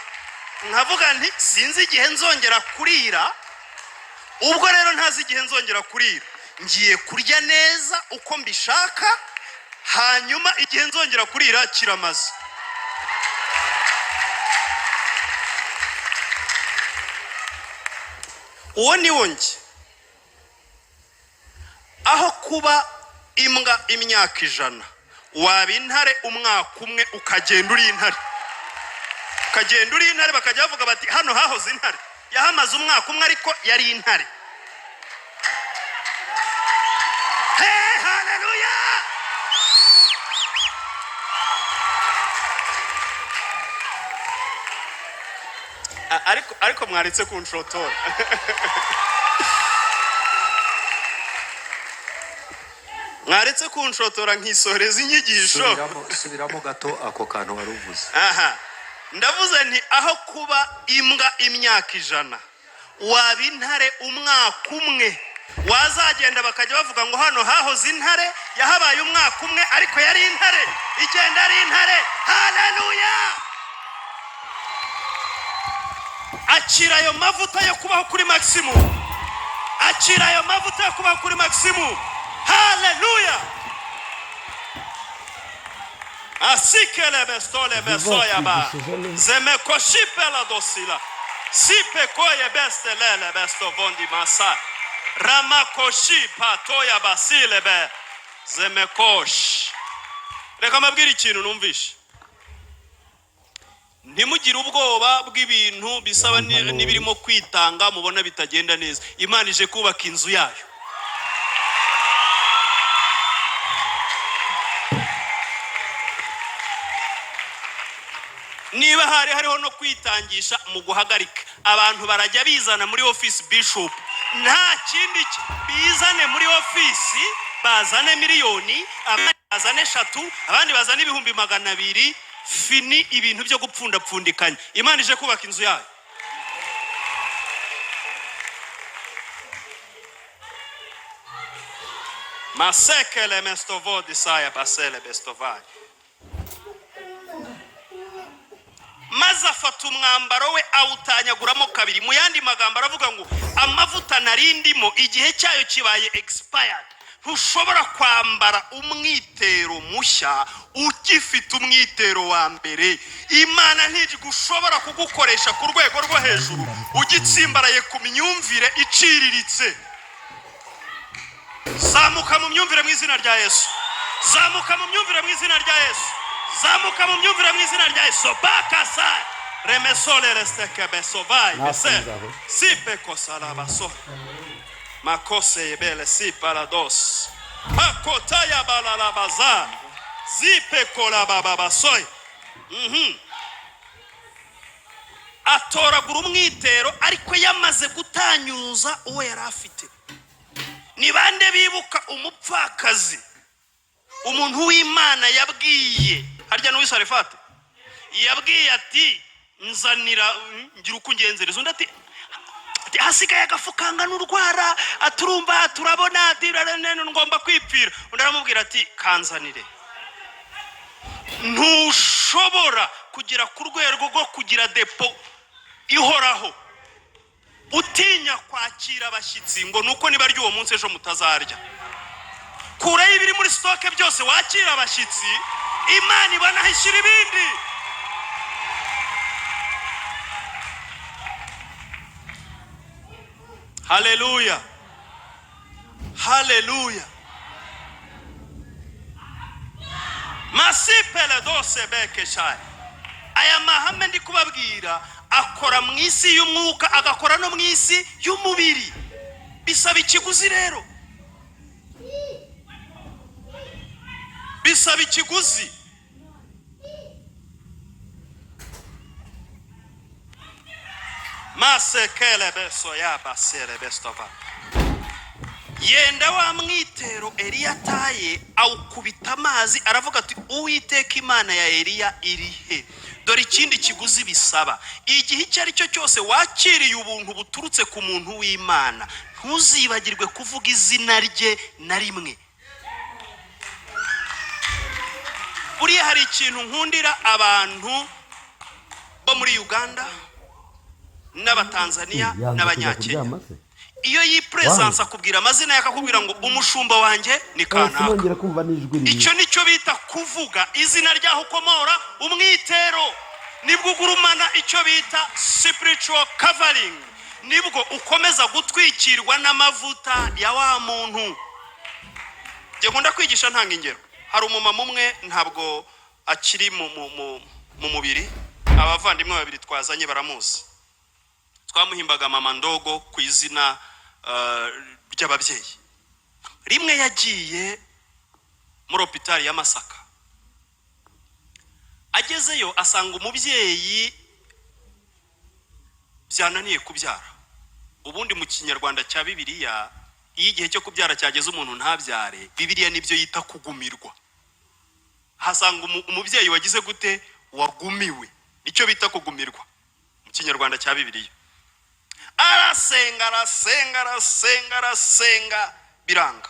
nkavuga nti sinzi igihe nzongera kurira. Ubwo rero ntazi igihe nzongera kurira ngiye kurya neza uko mbishaka hanyuma igihe nzongera kurira kiramaze. Uwo ni wonge aho kuba imbwa imyaka 100 waba intare umwaka umwe ukagenda uri intare. Bakajya bavuga bati hano hahoze intare yahamaze umwaka umwe ariko yari intare. Hey, hallelujah! Ariko mwaretse kunshotora. Mwaretse kunshotora nkisoreza inyigisho. Subiramo gato ako kantu waruvuze. Ndavuze nti aho kuba imbwa imyaka 100 waba intare umwaka umwe wazagenda bakajya bavuga ngo hano hahoze intare yahabaye umwaka umwe ariko yari intare igenda ari intare. Hallelujah! Akira ayo mavuta yo kubaho kuri maximum. Hallelujah! Asikele bestole besoya ba. Zeme koshipe la dosila. Sipe koye bestelele besto vondi masa. Rama koshi patoya basile be. Zeme kosh. Reka mabwira ikintu numvishe. Ntimugire ubwoba bw'ibintu bisaba nibirimo kwitanga mubona bitagenda neza. Imana ije kubaka inzu yayo. Niba hariho no kwitangisha mu guhagarika abantu barajya bizana muri office bishop nta kindi bizane muri office bazane miliyoni abandi bazane 3 abandi bazane 200,000 fini ibintu byo gupfundapfundikanya. Imana ije kubaka inzu yayo. Masekele mestovodi saya basele bestovai. Maze afata umwambaro we awutanyaguramo kabiri. Mu yandi magambo aravuga ngo amavuta narindimo igihe cyayo kibaye expired. ntushobora kwambara umwitero mushya ugifite umwitero wa mbere. Imana ntigushobora kugukoresha ku rwego rwo hejuru ugitsimbaraye ku myumvire iciriritse. Zamuka mu myumvire mu izina rya Yesu. Zamuka mu myumvire mu izina rya Yesu. Zamuka mu myumvire mu izina rya Yesu. Bakasa remesole resteke besovai bese sipe kosala baso makose yebele si parados akota ya balala baza zipe kola baba basoy. Atoragura umwitero ariko yamaze gutanyuza uwo yari afite. Ni bande bibuka umupfakazi umuntu w'Imana yabwiye harya n'uwisarefate yabwiye ati nzanira ngira uko ngenzereza undi ati hasigaye agafukanga n'urwara aturumba turabona ati ngomba kwipfira. Undi aramubwira ati kanzanire. Ntushobora kugira ku rwego rwo kugira depo ihoraho utinya kwakira abashyitsi ngo nuko niba ari uwo munsi ejo mutazarya. Kuraho ibiri muri stoke byose wakira abashyitsi, Imana ibanahishira ibindi. Haleluya, haleluya. Masipele dose bekeshai. Aya mahame ndi kubabwira akora mu isi y'umwuka agakora no mu isi y'umubiri. Bisaba ikiguzi rero. Bisaba ikiguzi. Masekele beso ya basere bestova. Yenda wa mwitero Eliya taye awukubita amazi aravuga ati Uwiteka Imana ya Eliya irihe. Dore ikindi kiguzi bisaba. Igihe icyo ari cyo cyose wakiriye ubuntu buturutse ku muntu w'Imana, ntuzibagirwe kuvuga izina rye na rimwe. Buriya hari ikintu nkundira abantu bo muri Uganda n'Abatanzania n'Abanyakenya. Iyo yipresence akubwira amazina yakakubwira ngo umushumba wanjye ni kanaka. Icyo nicyo bita kuvuga izina ryaho ukomora umwitero. Nibwo ugurumana icyo bita spiritual covering. Nibwo ukomeza gutwikirwa n'amavuta ya wa muntu. Ngiye nkunda kwigisha ntanga ingero. Hari umumama umwe ntabwo akiri mu mubiri, abavandimwe babiri twazanye baramuzi. Twamuhimbaga mama ndogo ku izina ry'ababyeyi. Rimwe yagiye muri hopitali ya Masaka. Agezeyo asanga umubyeyi byananiye kubyara. Ubundi mu Kinyarwanda cya Bibiliya iyo igihe cyo kubyara cyageze umuntu ntabyare, Bibiliya nibyo yita kugumirwa. Hasanga umubyeyi wagize gute wagumiwe, nicyo bita kugumirwa mu Kinyarwanda cya Bibiliya. Arasenga biranga.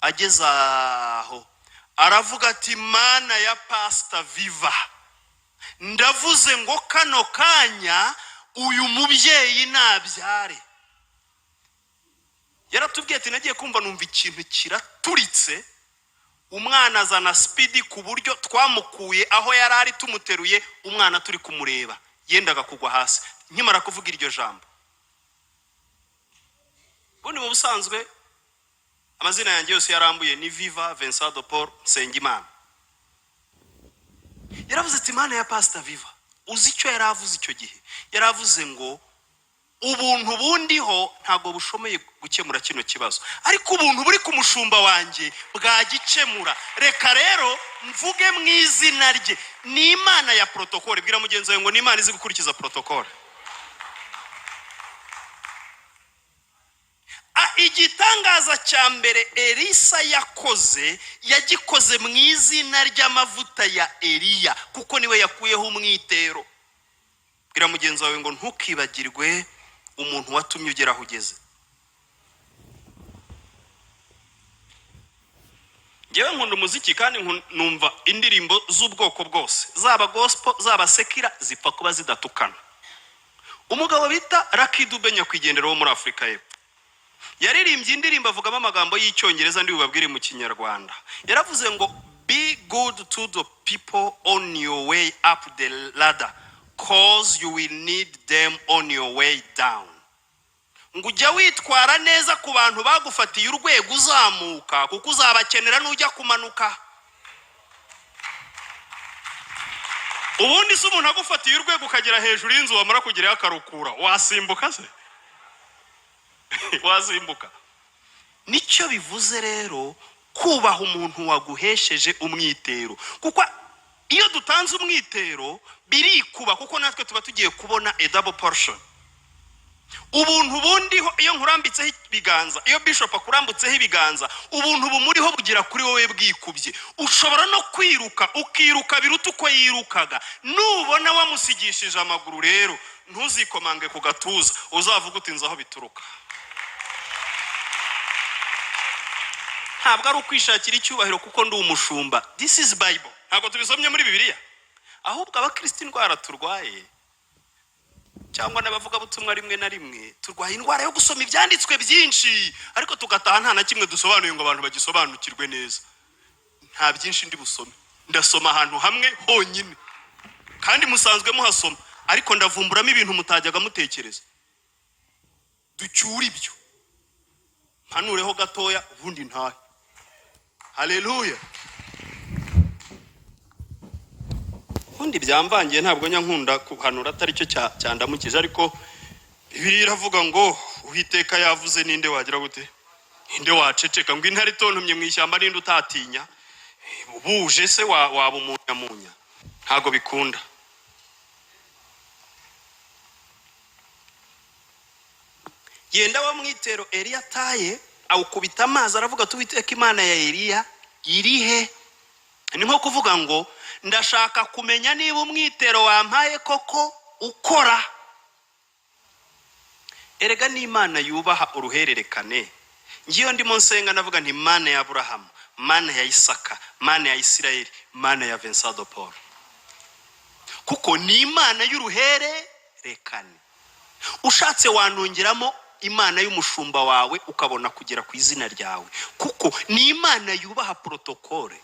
Ageze aho aravuga ati Mana ya Pastor Viva, ndavuze ngo kano kanya uyu mubyeyi nabyare. Yaratubwiye ati nagiye kumva numva ikintu kiraturitse, umwana azana speed ku buryo twamukuye aho yarari tumuteruye, umwana turi kumureba yendaga kugwa hasi nkimara kuvuga iryo jambo. Bundi mu busanzwe amazina yanjye yose yarambuye ni Viva Vincent de Paul Sengimana. Yaravuze ati Mana ya Pastor Viva, uzi icyo yaravuze icyo gihe? Yaravuze ngo ubuntu bundiho ntabwo bushomeye gukemura kino kibazo, ariko ubuntu buri ku mushumba wanjye bwagikemura. Reka rero mvuge mu izina rye. Ni Imana ya protocole. Bwira mugenzi wawe ngo ni Imana izi gukurikiza protocole. Igitangaza cya mbere Elisa yakoze, yagikoze mu izina ry'amavuta ya Eliya, kuko niwe yakuyeho umwitero. Bwira mugenzi wawe ngo ntukibagirwe umuntu watumye ugera aho ugeze. Ngewe nkunda umuziki kandi numva indirimbo z'ubwoko bwose, zaba gospel zaba sekira, zipfa kuba zidatukana. Umugabo bita Lucky Dube nyakwigendera wo muri Afrika y'Epfo yaririmbye indirimbo avugamo amagambo y'icyongereza ndi bubabwire mu kinyarwanda. Yaravuze ngo be good to the people on your way up the ladder cause you will need them on your way down. Ngo ujya witwara neza ku bantu bagufatiye urwego uzamuka kuko uzabakenera n'ujya kumanuka. Ubundi se umuntu agufatiye urwego ukagera hejuru y'inzu wamara kugerayo akarukura wasimbuka se? Wasimbuka. Nicyo bivuze rero kubaha umuntu waguhesheje umwitero, kuko iyo dutanze umwitero birikuba kuko natwe tuba tugiye kubona a double portion. Ubuntu bundiho iyo nkurambitseho ibiganza, iyo bishop akurambutseho ibiganza, ubuntu bumuriho bugira kuri wowe bwikubye. Ushobora no kwiruka ukiruka biruta uko yirukaga. Nubona wamusigishije amaguru rero ntuzikomange ku gatuza, uzavuga uti nzaho bituruka. Ntabwo ari ukwishakira icyubahiro kuko ndi umushumba. This is Bible. Ntabwo tubisomye muri Bibiliya. Ahubwo abakristo indwara turwaye cyangwa n'abavuga butumwa rimwe na rimwe turwaye indwara yo gusoma ibyanditswe byinshi ariko tugataha nta na kimwe dusobanuye ngo abantu bagisobanukirwe neza. Nta byinshi ndi busome, ndasoma ahantu hamwe honyine kandi musanzwe muhasoma, ariko ndavumburamo ibintu mutajyaga mutekereza. Ducyura ibyo mpanureho gatoya ubundi ntahe. Haleluya. Undi byamvangiye ntabwo nyankunda kuhanura atari cyo cyandamukije, ariko Bibiliya iravuga ngo Uwiteka yavuze ninde wagira gute? Ninde waceceka? Ngo intare itontumye mu ishyamba ninde utatinya? Buje se waba umunyamunya? Ntago bikunda. Yenda wa Umwitero Eliya taye awukubita amazi aravuga tuwiteka Imana ya Eliya irihe? Ni nko kuvuga ngo ndashaka kumenya niba umwitero wampaye koko ukora. Erega ni Imana yubaha uruhererekane. Ngiyo ndimo nsenga navuga nti Imana ya Abrahamu, Imana ya Isaka, Imana ya Isirayeli, Imana ya Vincent de Paul. Kuko ni Imana y'uruhererekane. Ushatse wanongeramo Imana y'umushumba wawe ukabona kugera ku izina ryawe, kuko ni Imana yubaha protokole.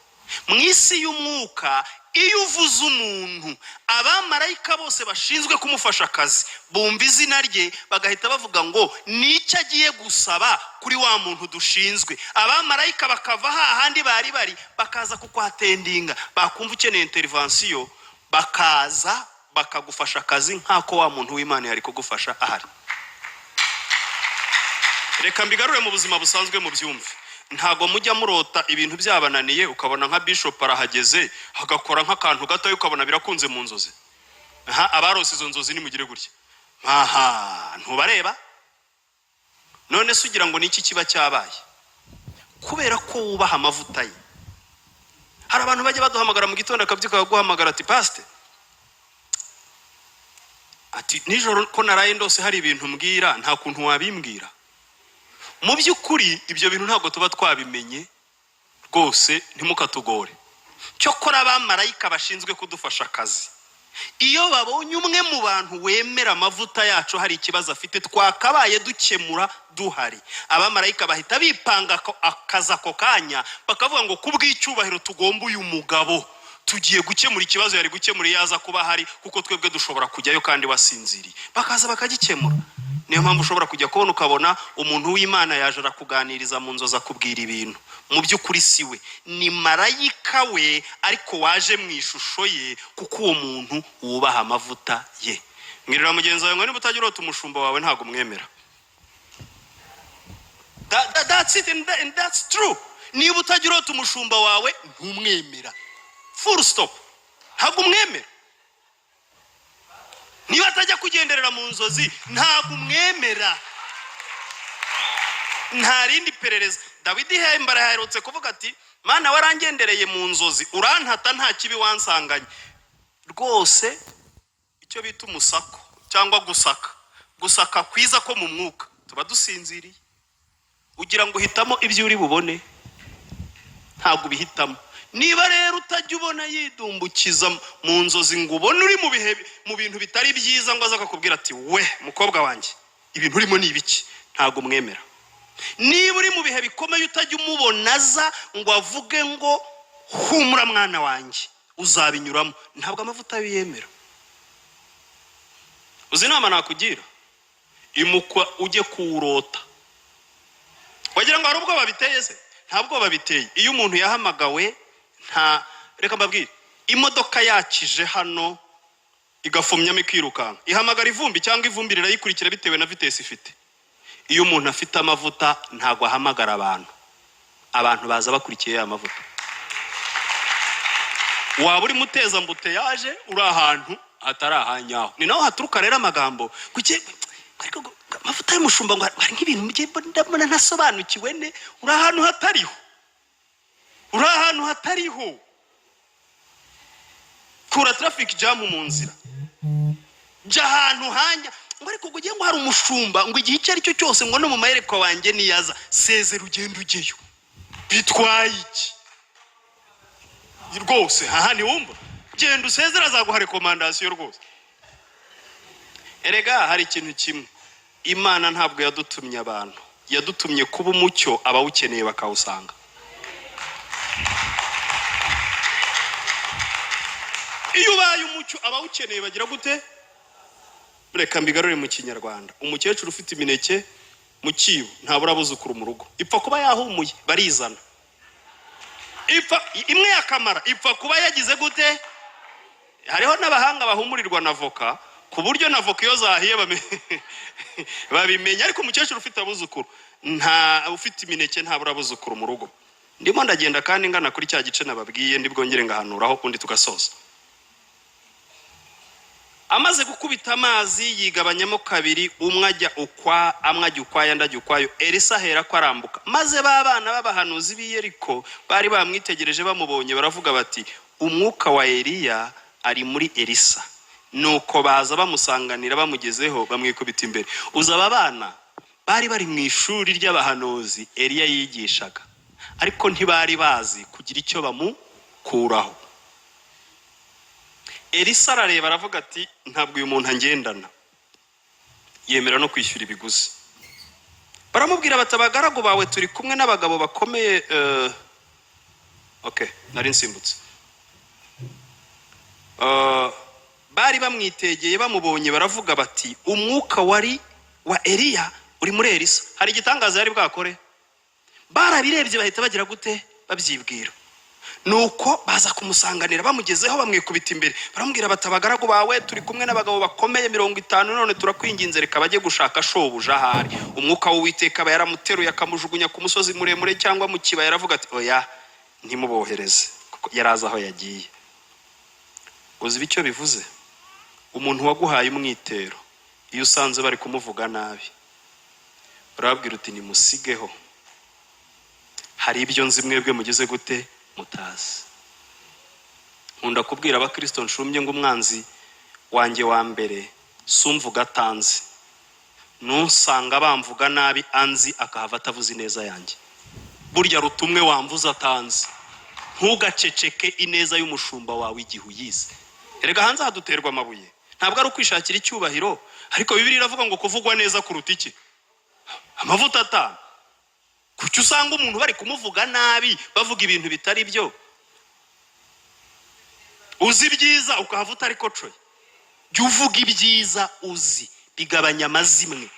Mwisi y'umwuka iyo uvuze umuntu abamarayika bose bashinzwe kumufasha akazi bumva izina rye bagahita bavuga ngo nicyo agiye gusaba kuri wa muntu dushinzwe. Abamarayika bakava hahandi bari bakaza kukwatendinga, bakumva ukeneye intervention bakaza bakagufasha akazi nk'ako wa muntu w'Imana yari kugufasha ahari. Reka mbigarure mu buzima busanzwe mu byumve. Ntago mujya murota ibintu byabananiye ukabona nka bishop arahageze hagakora nk'akantu gato ukabona birakunze mu nzozi. Abarose izo nzozi nimugire gutya. Ntubareba? None se ugira ngo niki kiba cyabaye? Kubera ko wubaha amavuta ye. Hari abantu bajya baduhamagara mu gitondo akabyuka guhamagara ati pastor, ati nijoro ko naraye ndose hari ibintu mbwira nta kuntu wabimbwira. Mu by'ukuri ibyo bintu ntabwo tuba twabimenye rwose, ntimukatugore. Cyokora abamarayika bashinzwe kudufasha akazi iyo babonye umwe mu bantu wemera amavuta yacu hari ikibazo afite twakabaye dukemura duhari, abamarayika bahita bipanga akaza ako kanya bakavuga ngo kubw'icyubahiro tugomba uyu mugabo tugiye gukemura ikibazo yari gukemura yaza kuba hari, kuko twebwe dushobora kujyayo kandi wasinziriye, bakaza bakagikemura. Niyo mpamvu ushobora kujya kubona ukabona umuntu w'Imana yaje arakuganiriza mu nzozi akubwira ibintu mu by'ukuri siwe, ni marayika we ariko waje mu ishusho ye, kuko uwo muntu wubaha amavuta ye. Mwirira mugenzi wawe ngo niba utagira urota umushumba wawe ntago mwemera. That's it and that's true. Niba utagira urota umushumba wawe ntumwemera, full stop, ntago mwemera. Niba atajya kugenderera mu nzozi ntago mwemera. Nta rindi perereza. Dawidi hembara yaherutse kuvuga ati Mana warangendereye mu nzozi urantata nta kibi wansanganye. Rwose icyo bita umusako cyangwa gusaka kwiza ko mu mwuka tuba dusinziriye. Ugira ngo hitamo ibyo uri bubone, ntago bihitamo. Niba rero utajya ubona yidumbukiza mu nzozi ngo ubone uri mu bintu bitari byiza ngo aza akakubwira ati we mukobwa wanjye ibintu urimo ni ibiki, ntago mwemera. niba uri mu bihe bikomeye utajya umubonaza ngo avuge ngo humura mwana wanjye uzabinyuramo, ntabwo amavuta yemera. uzi inama nakugira, imukwa ujye kuwurota. wagira ngo hari ubwoba biteye se? nta bwoba biteye. iyo umuntu yahamagawe, nta reka mbabwire, imodoka yakije hano igafumyamo ikirukanka, ihamagara ivumbi cyangwa ivumbi rirayikurikira bitewe na vitesi ifite. iyo umuntu afite amavuta ntago ahamagara abantu baza bakurikiye ya mavuta. waba uri muteza mbute yaje uri ahantu hatari ahanyaho, ni naho haturuka rero amagambo kuki ariko amavuta y'umushumba ngo hari nk'ibintu mujye ndabona ntasobanukiwe ne. uri ahantu hatariho, kura traffic jam mu nzira, jya ahantu hanya ngo ariko ugiye ngo hari umushumba ngo igihe icyo ari cyo cyose ngo no mu mayerekwa wanjye niyaza sezera ugenda ugeyo, bitwaye iki rwose? ni wumva genda usezera azaguha rekomandasiyo rwose. erega hari ikintu kimwe, Imana ntabwo yadutumye abantu, yadutumye kuba umucyo abawukeneye bakawusanga. iyo ubaye umucyo abawukeneye bagira gute? reka mbigarure mu kinyarwanda. umukecuru ufite imineke mu kibo ntabura abuzukuru mu rugo, ipfa kuba yahumuye barizana, imwe yakamara ipfa kuba yagize gute? hariho n'abahanga bahumurirwa na voka ku buryo na voka iyo zahiye babimenya, ariko umukecuru ufite abuzukuru ufite imineke ntabura abuzukuru mu rugo. ndimo ndagenda kandi ngana kuri cya gice nababwiye, ndibwongere ngahanuraho undi tugasoza. amaze gukubita amazi yigabanyamo kabiri, umwe ajya ukwayo andi ajya ukwayo. Elisa ahera ko arambuka, maze ba bana b'abahanuzi b'i Yeriko bari bamwitegereje bamubonye baravuga bati umwuka wa Eliya ari muri Elisa. nuko baza bamusanganira bamugezeho bamwikubita imbere. uzaba abana bari bari mu ishuri ry'abahanuzi Eliya yigishaga, ariko ntibari bazi kugira icyo bamukuraho. Elisa arareba aravuga ati ntabwo uyu muntu angendana, yemera no kwishyura ibiguzi. baramubwira bati abagaragu bawe turi kumwe n'abagabo bakomeye. nari nsimbutse. bari bamwitegeye bamubonye baravuga bati umwuka wari wa Eliya uri muri Elisa. hari igitangaza yari bwakore? barabirebye bahita bagira gute? babyibwira. nuko baza kumusanganira bamugezeho bamwikubita imbere baramubwira bati abagaragu bawe turi kumwe n'abagabo bakomeye 50, none turakwinginze reka bajye gushaka shobuja ahari. umwuka w'Uwiteka aba yaramuteruye akamujugunya ku musozi muremure cyangwa mu kibaya. aravuga ati oya ntimubohereze, kuko yarazi aho yagiye. uzi icyo bivuze? umuntu waguhaye umwitero iyo usanze bari kumuvuga nabi urabwira uti nimusigeho, hari ibyo nzi mwebwe mugize gute mutazi. nkunda kubwira abakristo nshumye ngo umwanzi wanjye wa mbere sumvuga atanzi, nusanga bamvuga nabi anzi akahava atavuze ineza yanjye. burya rutumwe wamvuza atanzi, ntugaceceke ineza y'umushumba wawe igihe uyize. erega hanze haduterwa amabuye, ntabwo ari ukwishakira icyubahiro, ariko Bibiliya iravuga ngo kuvugwa neza kuruta iki? amavuta atanu. kuki usanga umuntu bari kumuvuga nabi bavuga ibintu bitari byo? uzi ibyiza ukahava utari kocoye. jya uvuga ibyiza uzi, bigabanya amazimwe.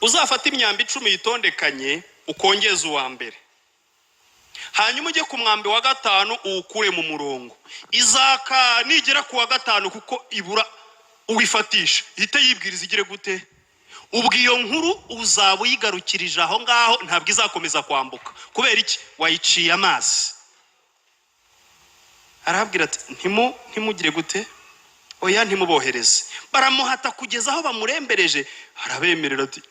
uzafata imyambi 10 yitondekanye ukongeza uwa mbere, hanyuma ujye ku mwambi wa 5 uwukure mu murongo. izaka nigera ku wa 5 kuko ibura uwifatisha ihite yibwiriza igire gute? ubwo iyo nkuru uzaba uyigarukirije aho ngaho, ntabwo izakomeza kwambuka. kubera iki? wayiciye amazi. arabwira ati ntimugire gute? oya ntimubohereze. baramuhata kugeza aho bamurembereje, arabemerera ati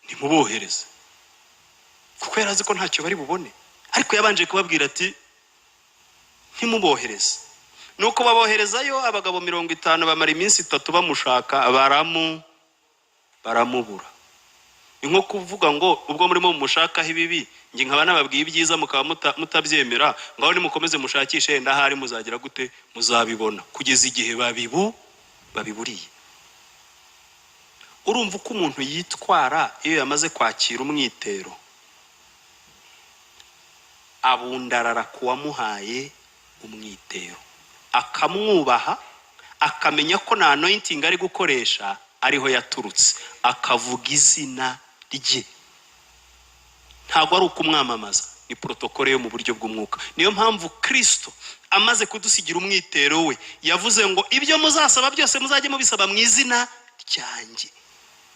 ntimubohereze, kuko yarazi ko ntacyo bari bubone. ariko yabanje kubabwira ati ntimubohereze. nuko baboherezayo abagabo 50 bamara iminsi 3 bamushaka baramubura. nko kuvuga ngo ubwo murimo mumushakaho ibibi nge nkaba nababwiye ibyiza mukaba mutabyemera, ngaho nimukomeze mushakishe yenda hari muzagira gute? muzabibona kugeza igihe babiburiye. urumva uko umuntu yitwara iyo yamaze kwakira umwitero. Abundarara kuwamuhaye umwitero, akamwubaha, akamenya ko na anointing ari gukoresha ariho yaturutse, akavuga izina rye. Ntabwo ari ukumwamamaza, ni protokole yo mu buryo bw'umwuka. Niyo mpamvu Kristo amaze kudusigira umwitero we yavuze ngo ibyo muzasaba byose muzajye mubisaba mu izina ryanjye.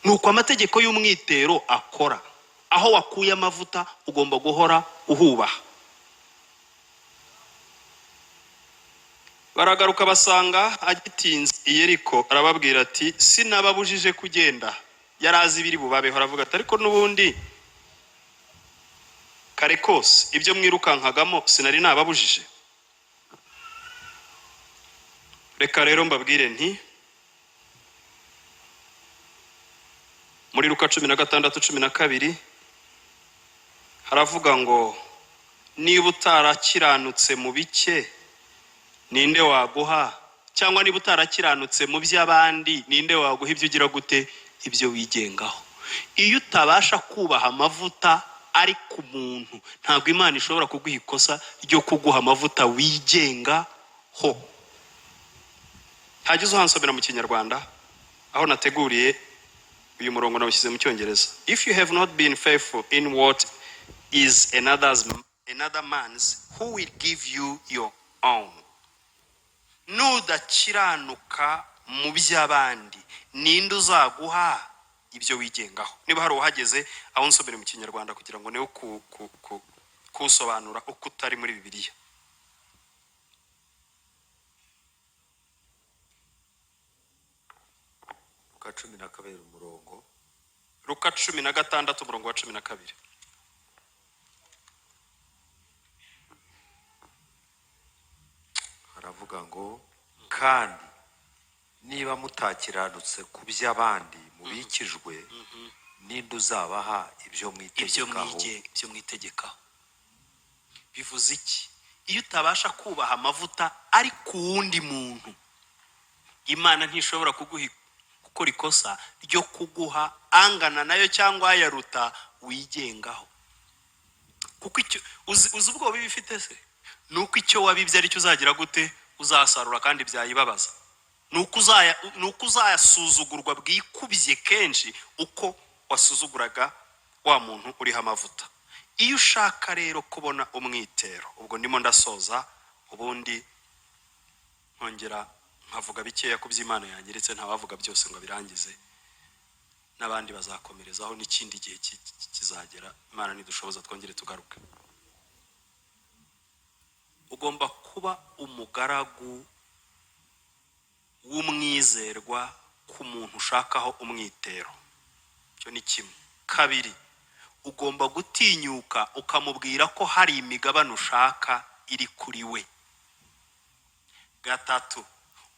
Nuko amategeko y'umwitero akora. Aho wakuye amavuta ugomba guhora uhubaha. Baragaruka basanga agitinze i Yeriko, arababwira ati sinababujije kugenda. Yarazi biri bubabeho, aravuga ati ariko nubundi kare kose ibyo mwirukankagamo sinari nababujije. Reka rero mbabwire nti muri Luka 16:12 haravuga ngo niba utarakiranutse mu bike ninde waguha, cyangwa niba utarakiranutse mu by'abandi ninde waguha ibyo ugira gute, ibyo wigengaho. Iyo utabasha kubaha amavuta ari ku muntu, ntabwo Imana ishobora kuguha ikosa ryo kuguha amavuta wigengaho. Hagize uhansomera mu Kinyarwanda aho nateguriye uyu murongo nawushyize mu Cyongereza. If you have not been faithful in what is another man's, who will give you your own? Nudakiranuka mu by'abandi ninde uzaguha ibyo wigengaho. Niba hari uhageze aho nsomere mu Kinyarwanda kugira ngo newe kusobanura uko utari muri Bibiliya. Luka 12 umurongo. Luka 16 umurongo wa 12. Haravuga ngo kandi niba mutakiranutse ku by'abandi mubikijwe ninde uzabaha ibyo mwitegekaho. Bivuze iki? Iyo utabasha kubaha amavuta ari ku wundi muntu, Imana ntishobora gukora ikosa ryo kuguha angana nayo cyangwa yaruta wigengaho. Kuko icyo uzi ubwo bibifite se, nuko icyo wabibye ari cyo uzagira gute, uzasarura kandi byayibabaza. Nuko uzayasuzugurwa bwikubye kenshi uko wasuzuguraga wa muntu uriho amavuta. Iyo ushaka rero kubona umwitero, ubwo ndimo ndasoza, ubundi nkongera nkavuga bikeya ku by'Imana yanyeretse, ntawavuga byose ngo birangize, n'abandi bazakomerezaho n'ikindi gihe kizagera. Imana nidushoboza twongere tugaruke. Ugomba kuba umugaragu w'umwizerwa ku muntu ushakaho umwitero. Cyo ni kimwe. Kabiri, ugomba gutinyuka ukamubwira ko hari imigabane ushaka iri kuri we. Gatatu,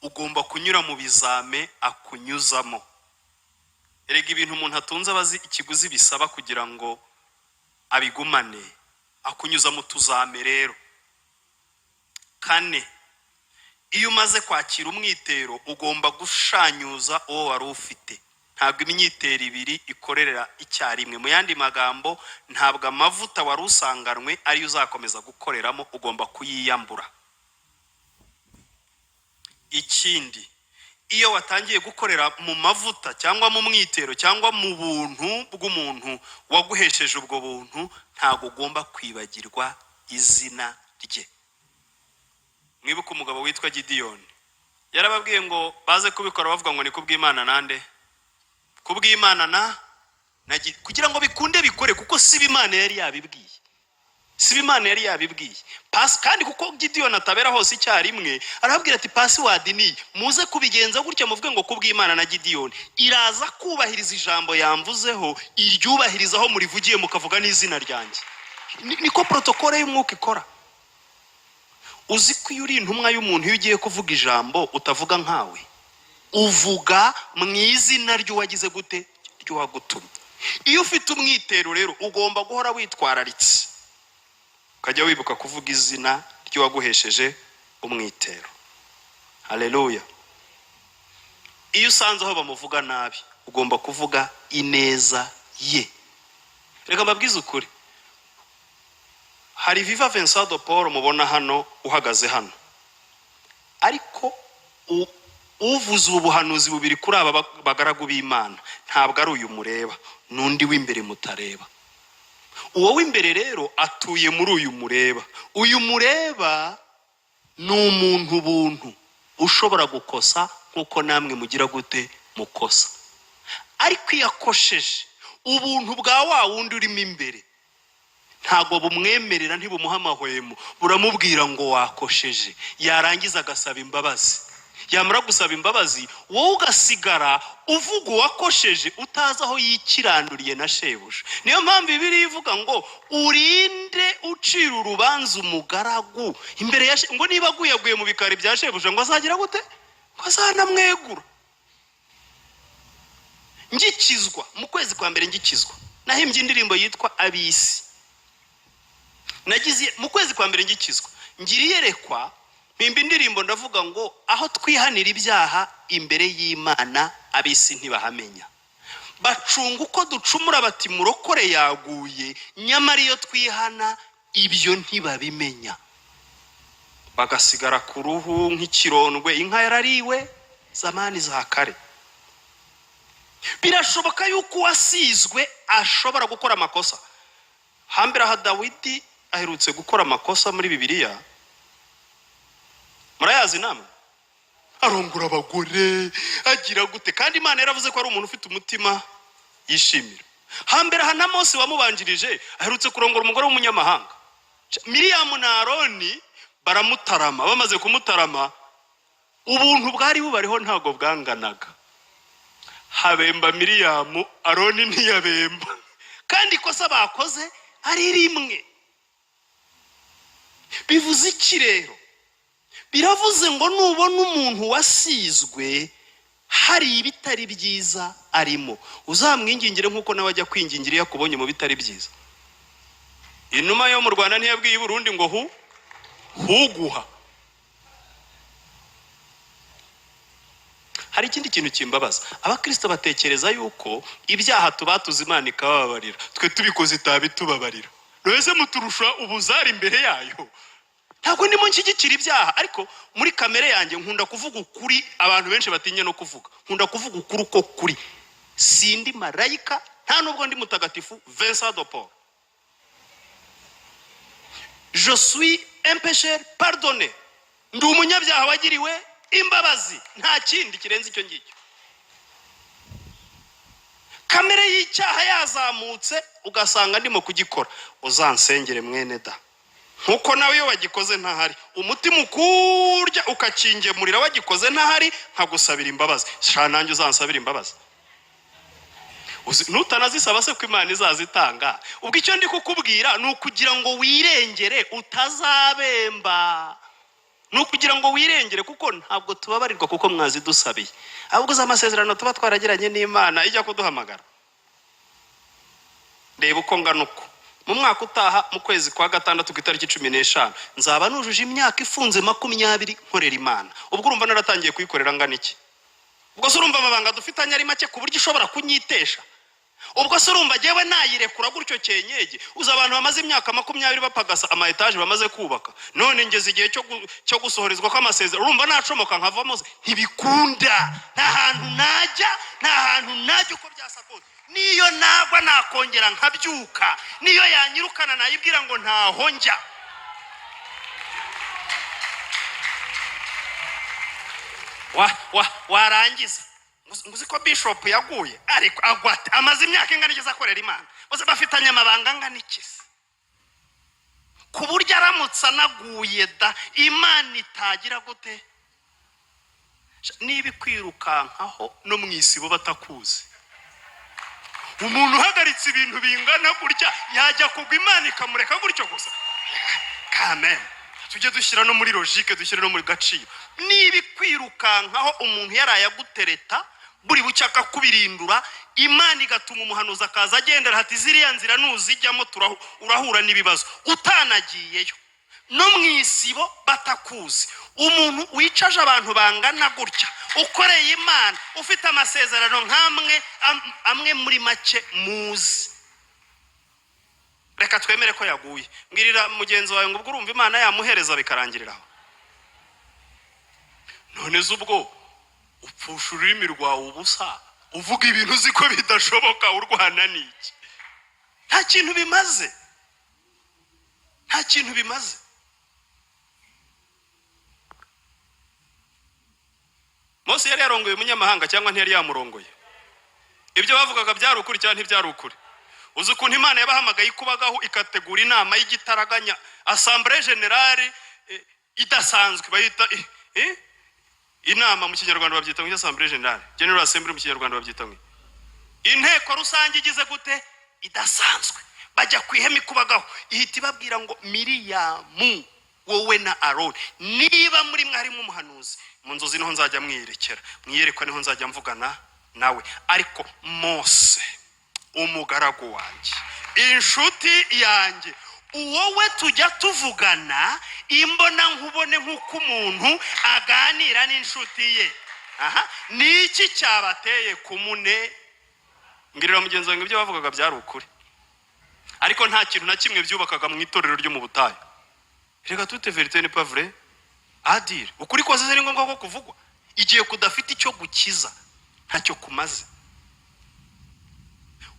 ugomba kunyura mu bizame akunyuzamo. Erega ibintu umuntu atunze abazi ikiguzi bisaba kugira ngo abigumane, akunyuza mu tuzame rero. Kane, iyo umaze kwakira umwitero ugomba gushanyuza uwo wari ufite. Ntabwo imyitero ibiri ikorera icyarimwe. Mu yandi magambo, ntabwo amavuta wari usanganwe ariyo uzakomeza gukoreramo, ugomba kuyiyambura. Ikindi, iyo watangiye gukorera mu mavuta cyangwa mu mwitero cyangwa mu buntu bw'umuntu waguhesheje ubwo buntu, ntabwo ugomba kwibagirwa izina rye. Mwibuka umugabo witwa Gideyoni, yarababwiye ngo baze kubikora bavuga ngo ni kubw'Imana nande, kubw'Imana kugira ngo bikunde bikore, kuko si Imana yari yabibwiye. Kandi kuko Gideyoni atabera hose icyarimwe, arababwira ati password ni muze kubigenza gutya, muvuge ngo kubw'Imana na Gideyoni iraza kubahiriza ijambo yamvuzeho, iryubahirizaho murivugiye mukavuga n'izina ryanjye. Niko protokole y'umwuka ikora. Uzi ko iyo uri intumwa y'umuntu, iyo ugiye kuvuga ijambo utavuga nkawe, uvuga mu izina ry'uwagize gute, ry'uwagutumye. Iyo ufite umwitero rero ugomba guhora witwararitse, ukajya wibuka kuvuga izina ry'uwaguhesheje umwitero. Haleluya. Iyo usanze aho bamuvuga nabi, ugomba kuvuga ineza ye. Reka mbabwize ukuri, hari Viva Vincent de Paul mubona hano uhagaze hano, ariko uvuze ubuhanuzi bubiri kuri aba bagaragu b'Imana ntabwo ari uyu mureba, nundi w'imbere mutareba. Uwo w'imbere rero atuye muri uyu mureba. Uyu mureba ni umuntu buntu ushobora gukosa nkuko namwe mugira gute mukosa, ariko yakosheje ubuntu bwa wa wundi urimo imbere ntago bumwemerera, ntibumuha amahwemo, buramubwira ngo wakosheje, yarangiza agasaba imbabazi. Yamara gusaba imbabazi, wowe ugasigara uvuga uwakosheje utazi aho yikiranduriye na shebuja. Niyo mpamvu Bibiliya ivuga ngo urinde ucira urubanza umugaragu imbere ya ngo niba aguyaguye mu bikari bya shebuja ngo azagira gute, ngo azanamwegura. Ngikizwa mu kwezi kwa mbere, ngikizwa nahimbye indirimbo yitwa Abisi. Nagize mu kwezi kwa mbere ngikizwa, ngiriyerekwa mpimba indirimbo ndavuga ngo aho twihanira ibyaha imbere y'Imana abisi ntibahamenya, bacunga uko ducumura bati murokore yaguye, nyamara iyo twihana ibyo ntibabimenya, bagasigara ku ruhu nk'ikirondwe inka yarariwe zamani za kare. Birashoboka yuko wasizwe ashobora gukora amakosa. Hambere aha Dawidi aherutse gukora amakosa muri Bibiliya, murayazi namwe, arongora abagore agira gute, kandi Imana yaravuze ko ari umuntu ufite umutima yishimira. Hambere aha na Mose wamubanjirije aherutse kurongora umugore w'umunyamahanga. Miriyamu na Aroni baramutarama, bamaze kumutarama ubuntu bwari bubariho ntago bwanganaga. Habemba Miriyamu, Aroni ntiyabemba, kandi ikosa bakoze ari rimwe. Bivuze iki rero? Biravuze ngo nubona umuntu wasizwe hari ibitari byiza arimo, uzamwingingire nkuko nawe ajya kwingingira iyo akubonye mu bitari byiza. Inuma yo mu Rwanda ntiyabwiye i Burundi ngo huguha. Hari ikindi kintu kimbabaza, abakristo batekereza yuko ibyaha tubatuza Imana ikababarira, twe tubikoze itabitubabarira. Rwese muturusha ubuzari imbere yayo. Ntabwo ndimo nshyigikira ibyaha, ariko muri kamere yanjye nkunda kuvuga ukuri. Abantu benshi batinye no kuvuga, nkunda kuvuga ukuri uko kuri. Sindi marayika, nta nubwo ndi mutagatifu Vincent de Paul. Je suis un pécheur pardonné. Ndi umunyabyaha wagiriwe imbabazi, nta kindi kirenze icyo ngicyo. Kamere y'icyaha yazamutse ugasanga ndimo kugikora, uzansengere mwene da. Nkuko nawe iyo wagikoze ntahari, umutima ukurya ukakingemurira wagikoze ntahari, nkagusabira imbabazi. Nanjye uzansabira imbabazi. Nutanazisaba se ko Imana izazitanga. Ubwo icyo ndi kukubwira ni ukugira ngo wirengere utazabemba. Nukugira ngo wirengere kuko ntabwo tubabarirwa kuko mwazidusabiye, ahubwo z'amasezerano tuba twaragiranye n'Imana ijya kuduhamagara. Reba uko ngana uko mu mwaka utaha mu kwezi kwa gatandatu ku itariki 15 nzaba nujuje imyaka ifunze 20 nkorera Imana. Ubwo urumva naratangiye kuyikorera ngana iki? Ubwo se urumva amabanga dufitanye ari make ku buryo ishobora kunyitesha? Ubwo se urumva jewe nayirekura gutyo cyenyege? Uza abantu bamaze imyaka 20 bapagasa ama etage bamaze kubaka, none ngeze igihe cyo gusohorezwa kw'amasezerano, urumva nacomoka nkavamo? Ntibikunda. Nta hantu najya uko byasakose. Niyo nagwa nakongera nkabyuka, niyo yanyirukana nayibwira ngo ntaho njya. Warangiza nguzi ko bishop yaguye, ariko agwate amaze imyaka ingana igeze akorera Imana, bose bafitanye amabanga angana iki se? Ku buryo aramutse anaguye da Imana itagira gute? Niba kwirukankaho no mu isi bo batakuzi, umuntu uhagaritse ibintu bingana gutya yajya kugwa Imana ikamureka gutyo gusa? Amen. Tujye dushyira no muri logique, dushyira no muri gaciro. Niba kwirukankaho umuntu yaraye agutereta buri bucyaka kubirindura, Imana igatuma umuhanuzi akaza agendera hati ziriya nzira nuzijyamo urahura n'ibibazo utanagiyeyo, no mu isibo batakuzi, umuntu wicaje abantu bangana gutya ukoreye Imana ufite amasezerano nk'amwe amwe muri make muzi, reka twemere ko yaguye. Mbwirira mugenzi wawe ngo ubwo urumva Imana yamuhereza bikarangiriraho. None zubwo upfusha ururimi rwawe ubusa uvuga ibintu uzi ko bidashoboka, urwana n'iki? Nta kintu bimaze, nta kintu bimaze. Mose yari yarongoye umunyamahanga cyangwa ntiyari yamurongoye? Ibyo bavugaga byari ukuri cyangwa ntibyari ukuri? Uzi ukuntu Imana yabahamagaye ikubagaho ikategura inama y'igitaraganya, assemblée générale idasanzwe, bayita inama mu Kinyarwanda babyita ngo assemblée générale, general assembly mu Kinyarwanda babyita ngo inteko rusange igize gute idasanzwe. Bajya kwihema ikubagaho, ihita ibabwira ngo Miriyamu wowe na Aroni, niba muri mwarimu umuhanuzi, mu nzozi niho nzajya mwiyerekera, mwiyerekwa niho nzajya mvugana nawe. Ariko Mose umugaragu wanjye, inshuti yanjye, wowe tujya tuvugana imbona nkubone nk'uko umuntu aganira n'inshuti ye. Niki cyabateye kumune? Ngirira mugenzi wanjye ibyo bavugaga byari ukuri, ariko nta kintu na kimwe byubakaga mu itorero ryo mu butayu. Reka toute vérité n'est pas vrai à dire. Ukuri kose ari ngombwa ko kuvugwa igihe kudafite icyo gukiza, ntacyo kumaze.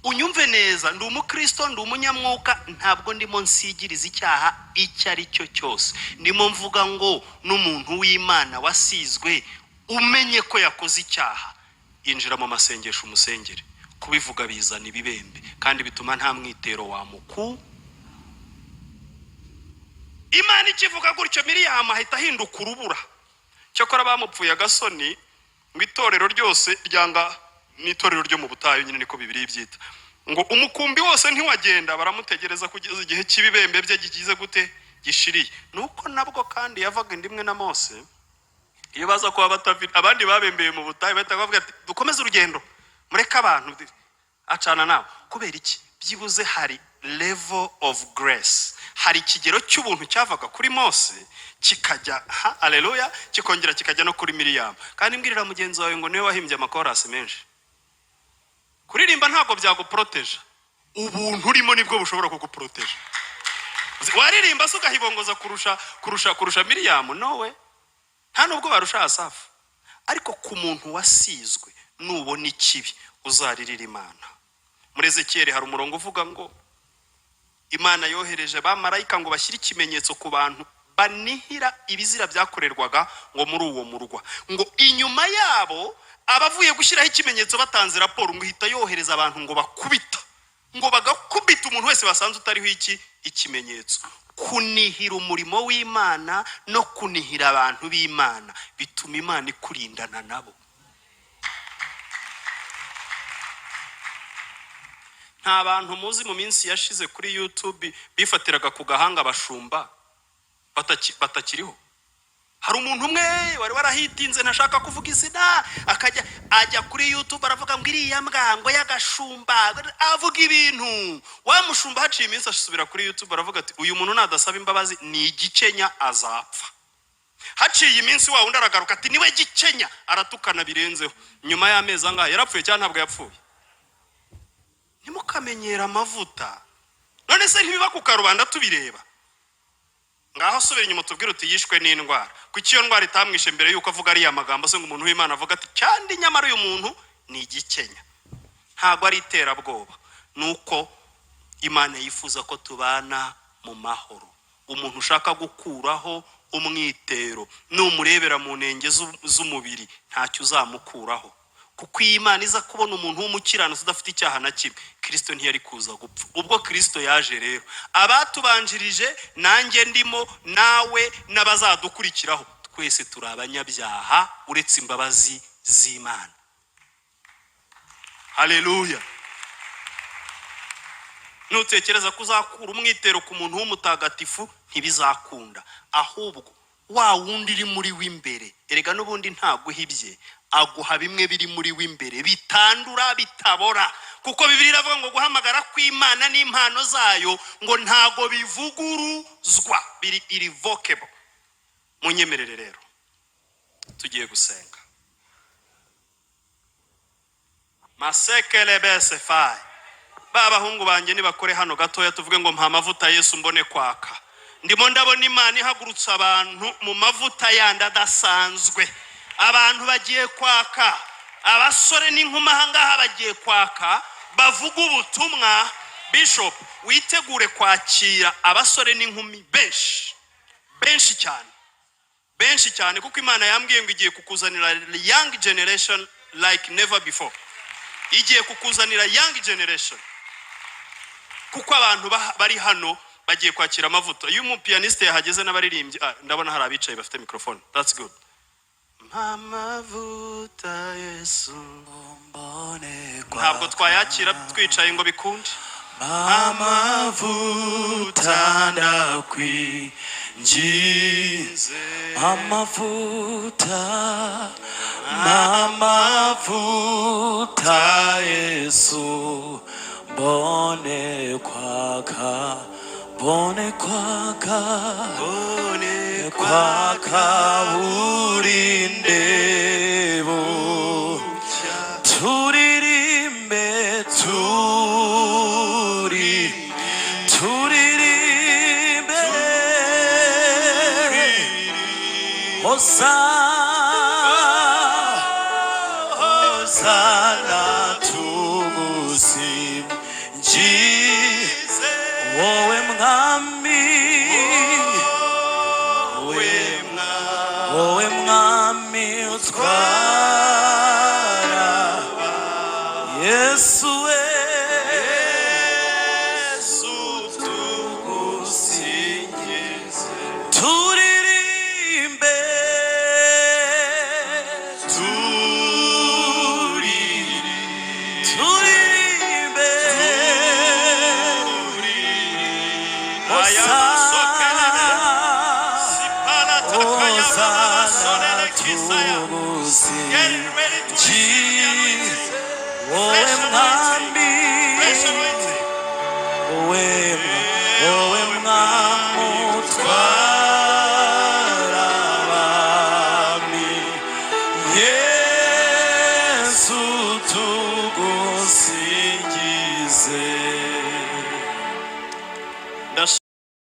Unyumve neza, ndi umukristo, ndi umunyamwuka, ntabwo ndimo nsigiriza icyaha icyo ari cyo cyose. Ndimo mvuga ngo n'umuntu w'Imana wasizwe umenye ko yakoze icyaha, injira mu masengesho umusengere. Kubivuga bizana ibibembe kandi bituma nta mwitero wamuku. Imana ikivuga gutyo Miriyamu ahita ahinduka urubura. Cyakora bamupfuye agasoni ngo itorero ryose ryanga, n'itorero ryo mu butayu nyine niko Bibiliya ibyita, ngo umukumbi wose ntiwagenda, baramutegereza kugeza igihe cy'ibibembe bye gikize gute gishiriye. Nuko nabwo kandi yavaga indimwe na Mose, iyo baza kuba batafite abandi babembeye mu butayu bahita bavuga ati dukomeze urugendo, mureka abantu acana nawe. Kubera iki? Byibuze hari level of grace, hari ikigero cy'ubuntu cyavaga kuri Mose kikajya haleluya, kikongera kikajya no kuri Miriyamu. Kandi mbwirira mugenzi wawe ngo niwe wahimbye amakorasi menshi. Kuririmba ntabwo byaguproteje, ubuntu urimo nibwo bushobora kuguproteje. Waririmba se ugahibongoza kurusha Miriyamu? Nowe, nta nubwo barusha Asafu. Ariko ku muntu wasizwe nubona ikibi uzaririra Imana. Muri Ezekiyeli hari umurongo uvuga ngo Imana yohereje abamarayika ngo bashyire ikimenyetso ku bantu banihira ibizira byakorerwaga ngo muri uwo murwa, ngo inyuma yabo abavuye gushyiraho ikimenyetso batanze raporo, ngo ihita yohereza abantu ngo bakubita, ngo bagakubita umuntu wese basanze utariho ikimenyetso. Kunihira umurimo w'Imana no kunihira abantu b'Imana bituma Imana ikurindana nabo. Nta bantu muzi mu minsi yashize kuri YouTube bifatiraga ku gahanga abashumba batakiriho? Hari umuntu umwe wari warahitinze ntashaka kuvuga izina, ajya kuri YouTube aravuga ngo iriya mbwa ngo y'agashumba, avuga ibintu. Wa mushumba haciye iminsi asubira kuri YouTube aravuga ati uyu muntu nadasaba imbabazi ni igikenya azapfa. Haciye iminsi wa undi aragaruka ati niwe gikenya, aratukana birenzeho. Nyuma y'amezi angahe yarapfuye cyangwa ntabwo yapfuye? Nimukamenyera amavuta. None se ntibiba ku karubanda tubireba? Ngaho subira inyuma tubwire uti yishwe n'indwara. Kuki iyo ndwara itamwishe mbere yuko avuga ari amagambo se ngo umuntu w'Imana avuga ati cyandi nyamara uyu muntu ni igikenya? Ntago ari iterabwoba, nuko Imana yifuza ko tubana mu mahoro. Umuntu ushaka gukuraho umwitero numurebera mu ntenge z'umubiri ntacyo uzamukuraho, kuko Imana iza kubona umuntu w'umukiranutsi udafite icyaha na kimwe. Kristo ntiyari kuza gupfa. Ubwo Kristo yaje rero, abatubanjirije nanjye ndimo nawe n'abazadukurikiraho, twese turi abanyabyaha uretse imbabazi z'Imana. Haleluya. Nutekereza kuzakura umwitero ku muntu w'umutagatifu ntibizakunda, ahubwo wa wundi iri muri w'imbere, erega n'ubundi ntaguhibye, aguha bimwe biri muri w'imbere bitandura bitabora. Kuko Bibiliya iravuga ngo guhamagara kw'Imana n'impano zayo ngo ntago bivuguruzwa, biri irrevocable. Munyemerere rero tugiye gusenga. Masekele besefai. Baba hungu banje nibakore hano gatoya tuvuge ngo mpa mavuta Yesu mbone kwaka. Ndimo ndabona Imana ihagurutsa abantu mu mavuta yandi adasanzwe. Abantu bagiye kwaka, abasore n'inkumi ahangaha bagiye kwaka, bavuga ubutumwa. Bishop, witegure kwakira abasore n'inkumi benshi cyane kuko Imana yambwiye ngo igiye kukuzanira young generation like never before. Igiye kukuzanira young generation kuko abantu bari hano bagiye kwakira amavuta. Uyu mu pianiste yahageze n'abaririmbyi, ndabona hari abicaye bafite microphone. That's good. Amavuta Yesu mbone kwa. Ntabwo twayakira twicaye ngo bikunde. Amavuta ndakwinjize, amavuta Yesu mbone kwaka, mbone kwaka urindebo, turirimbe turirimbe Hosana tugusingize, wowe mwami utwara Yesu tugusingize, turirimbe wowe mwami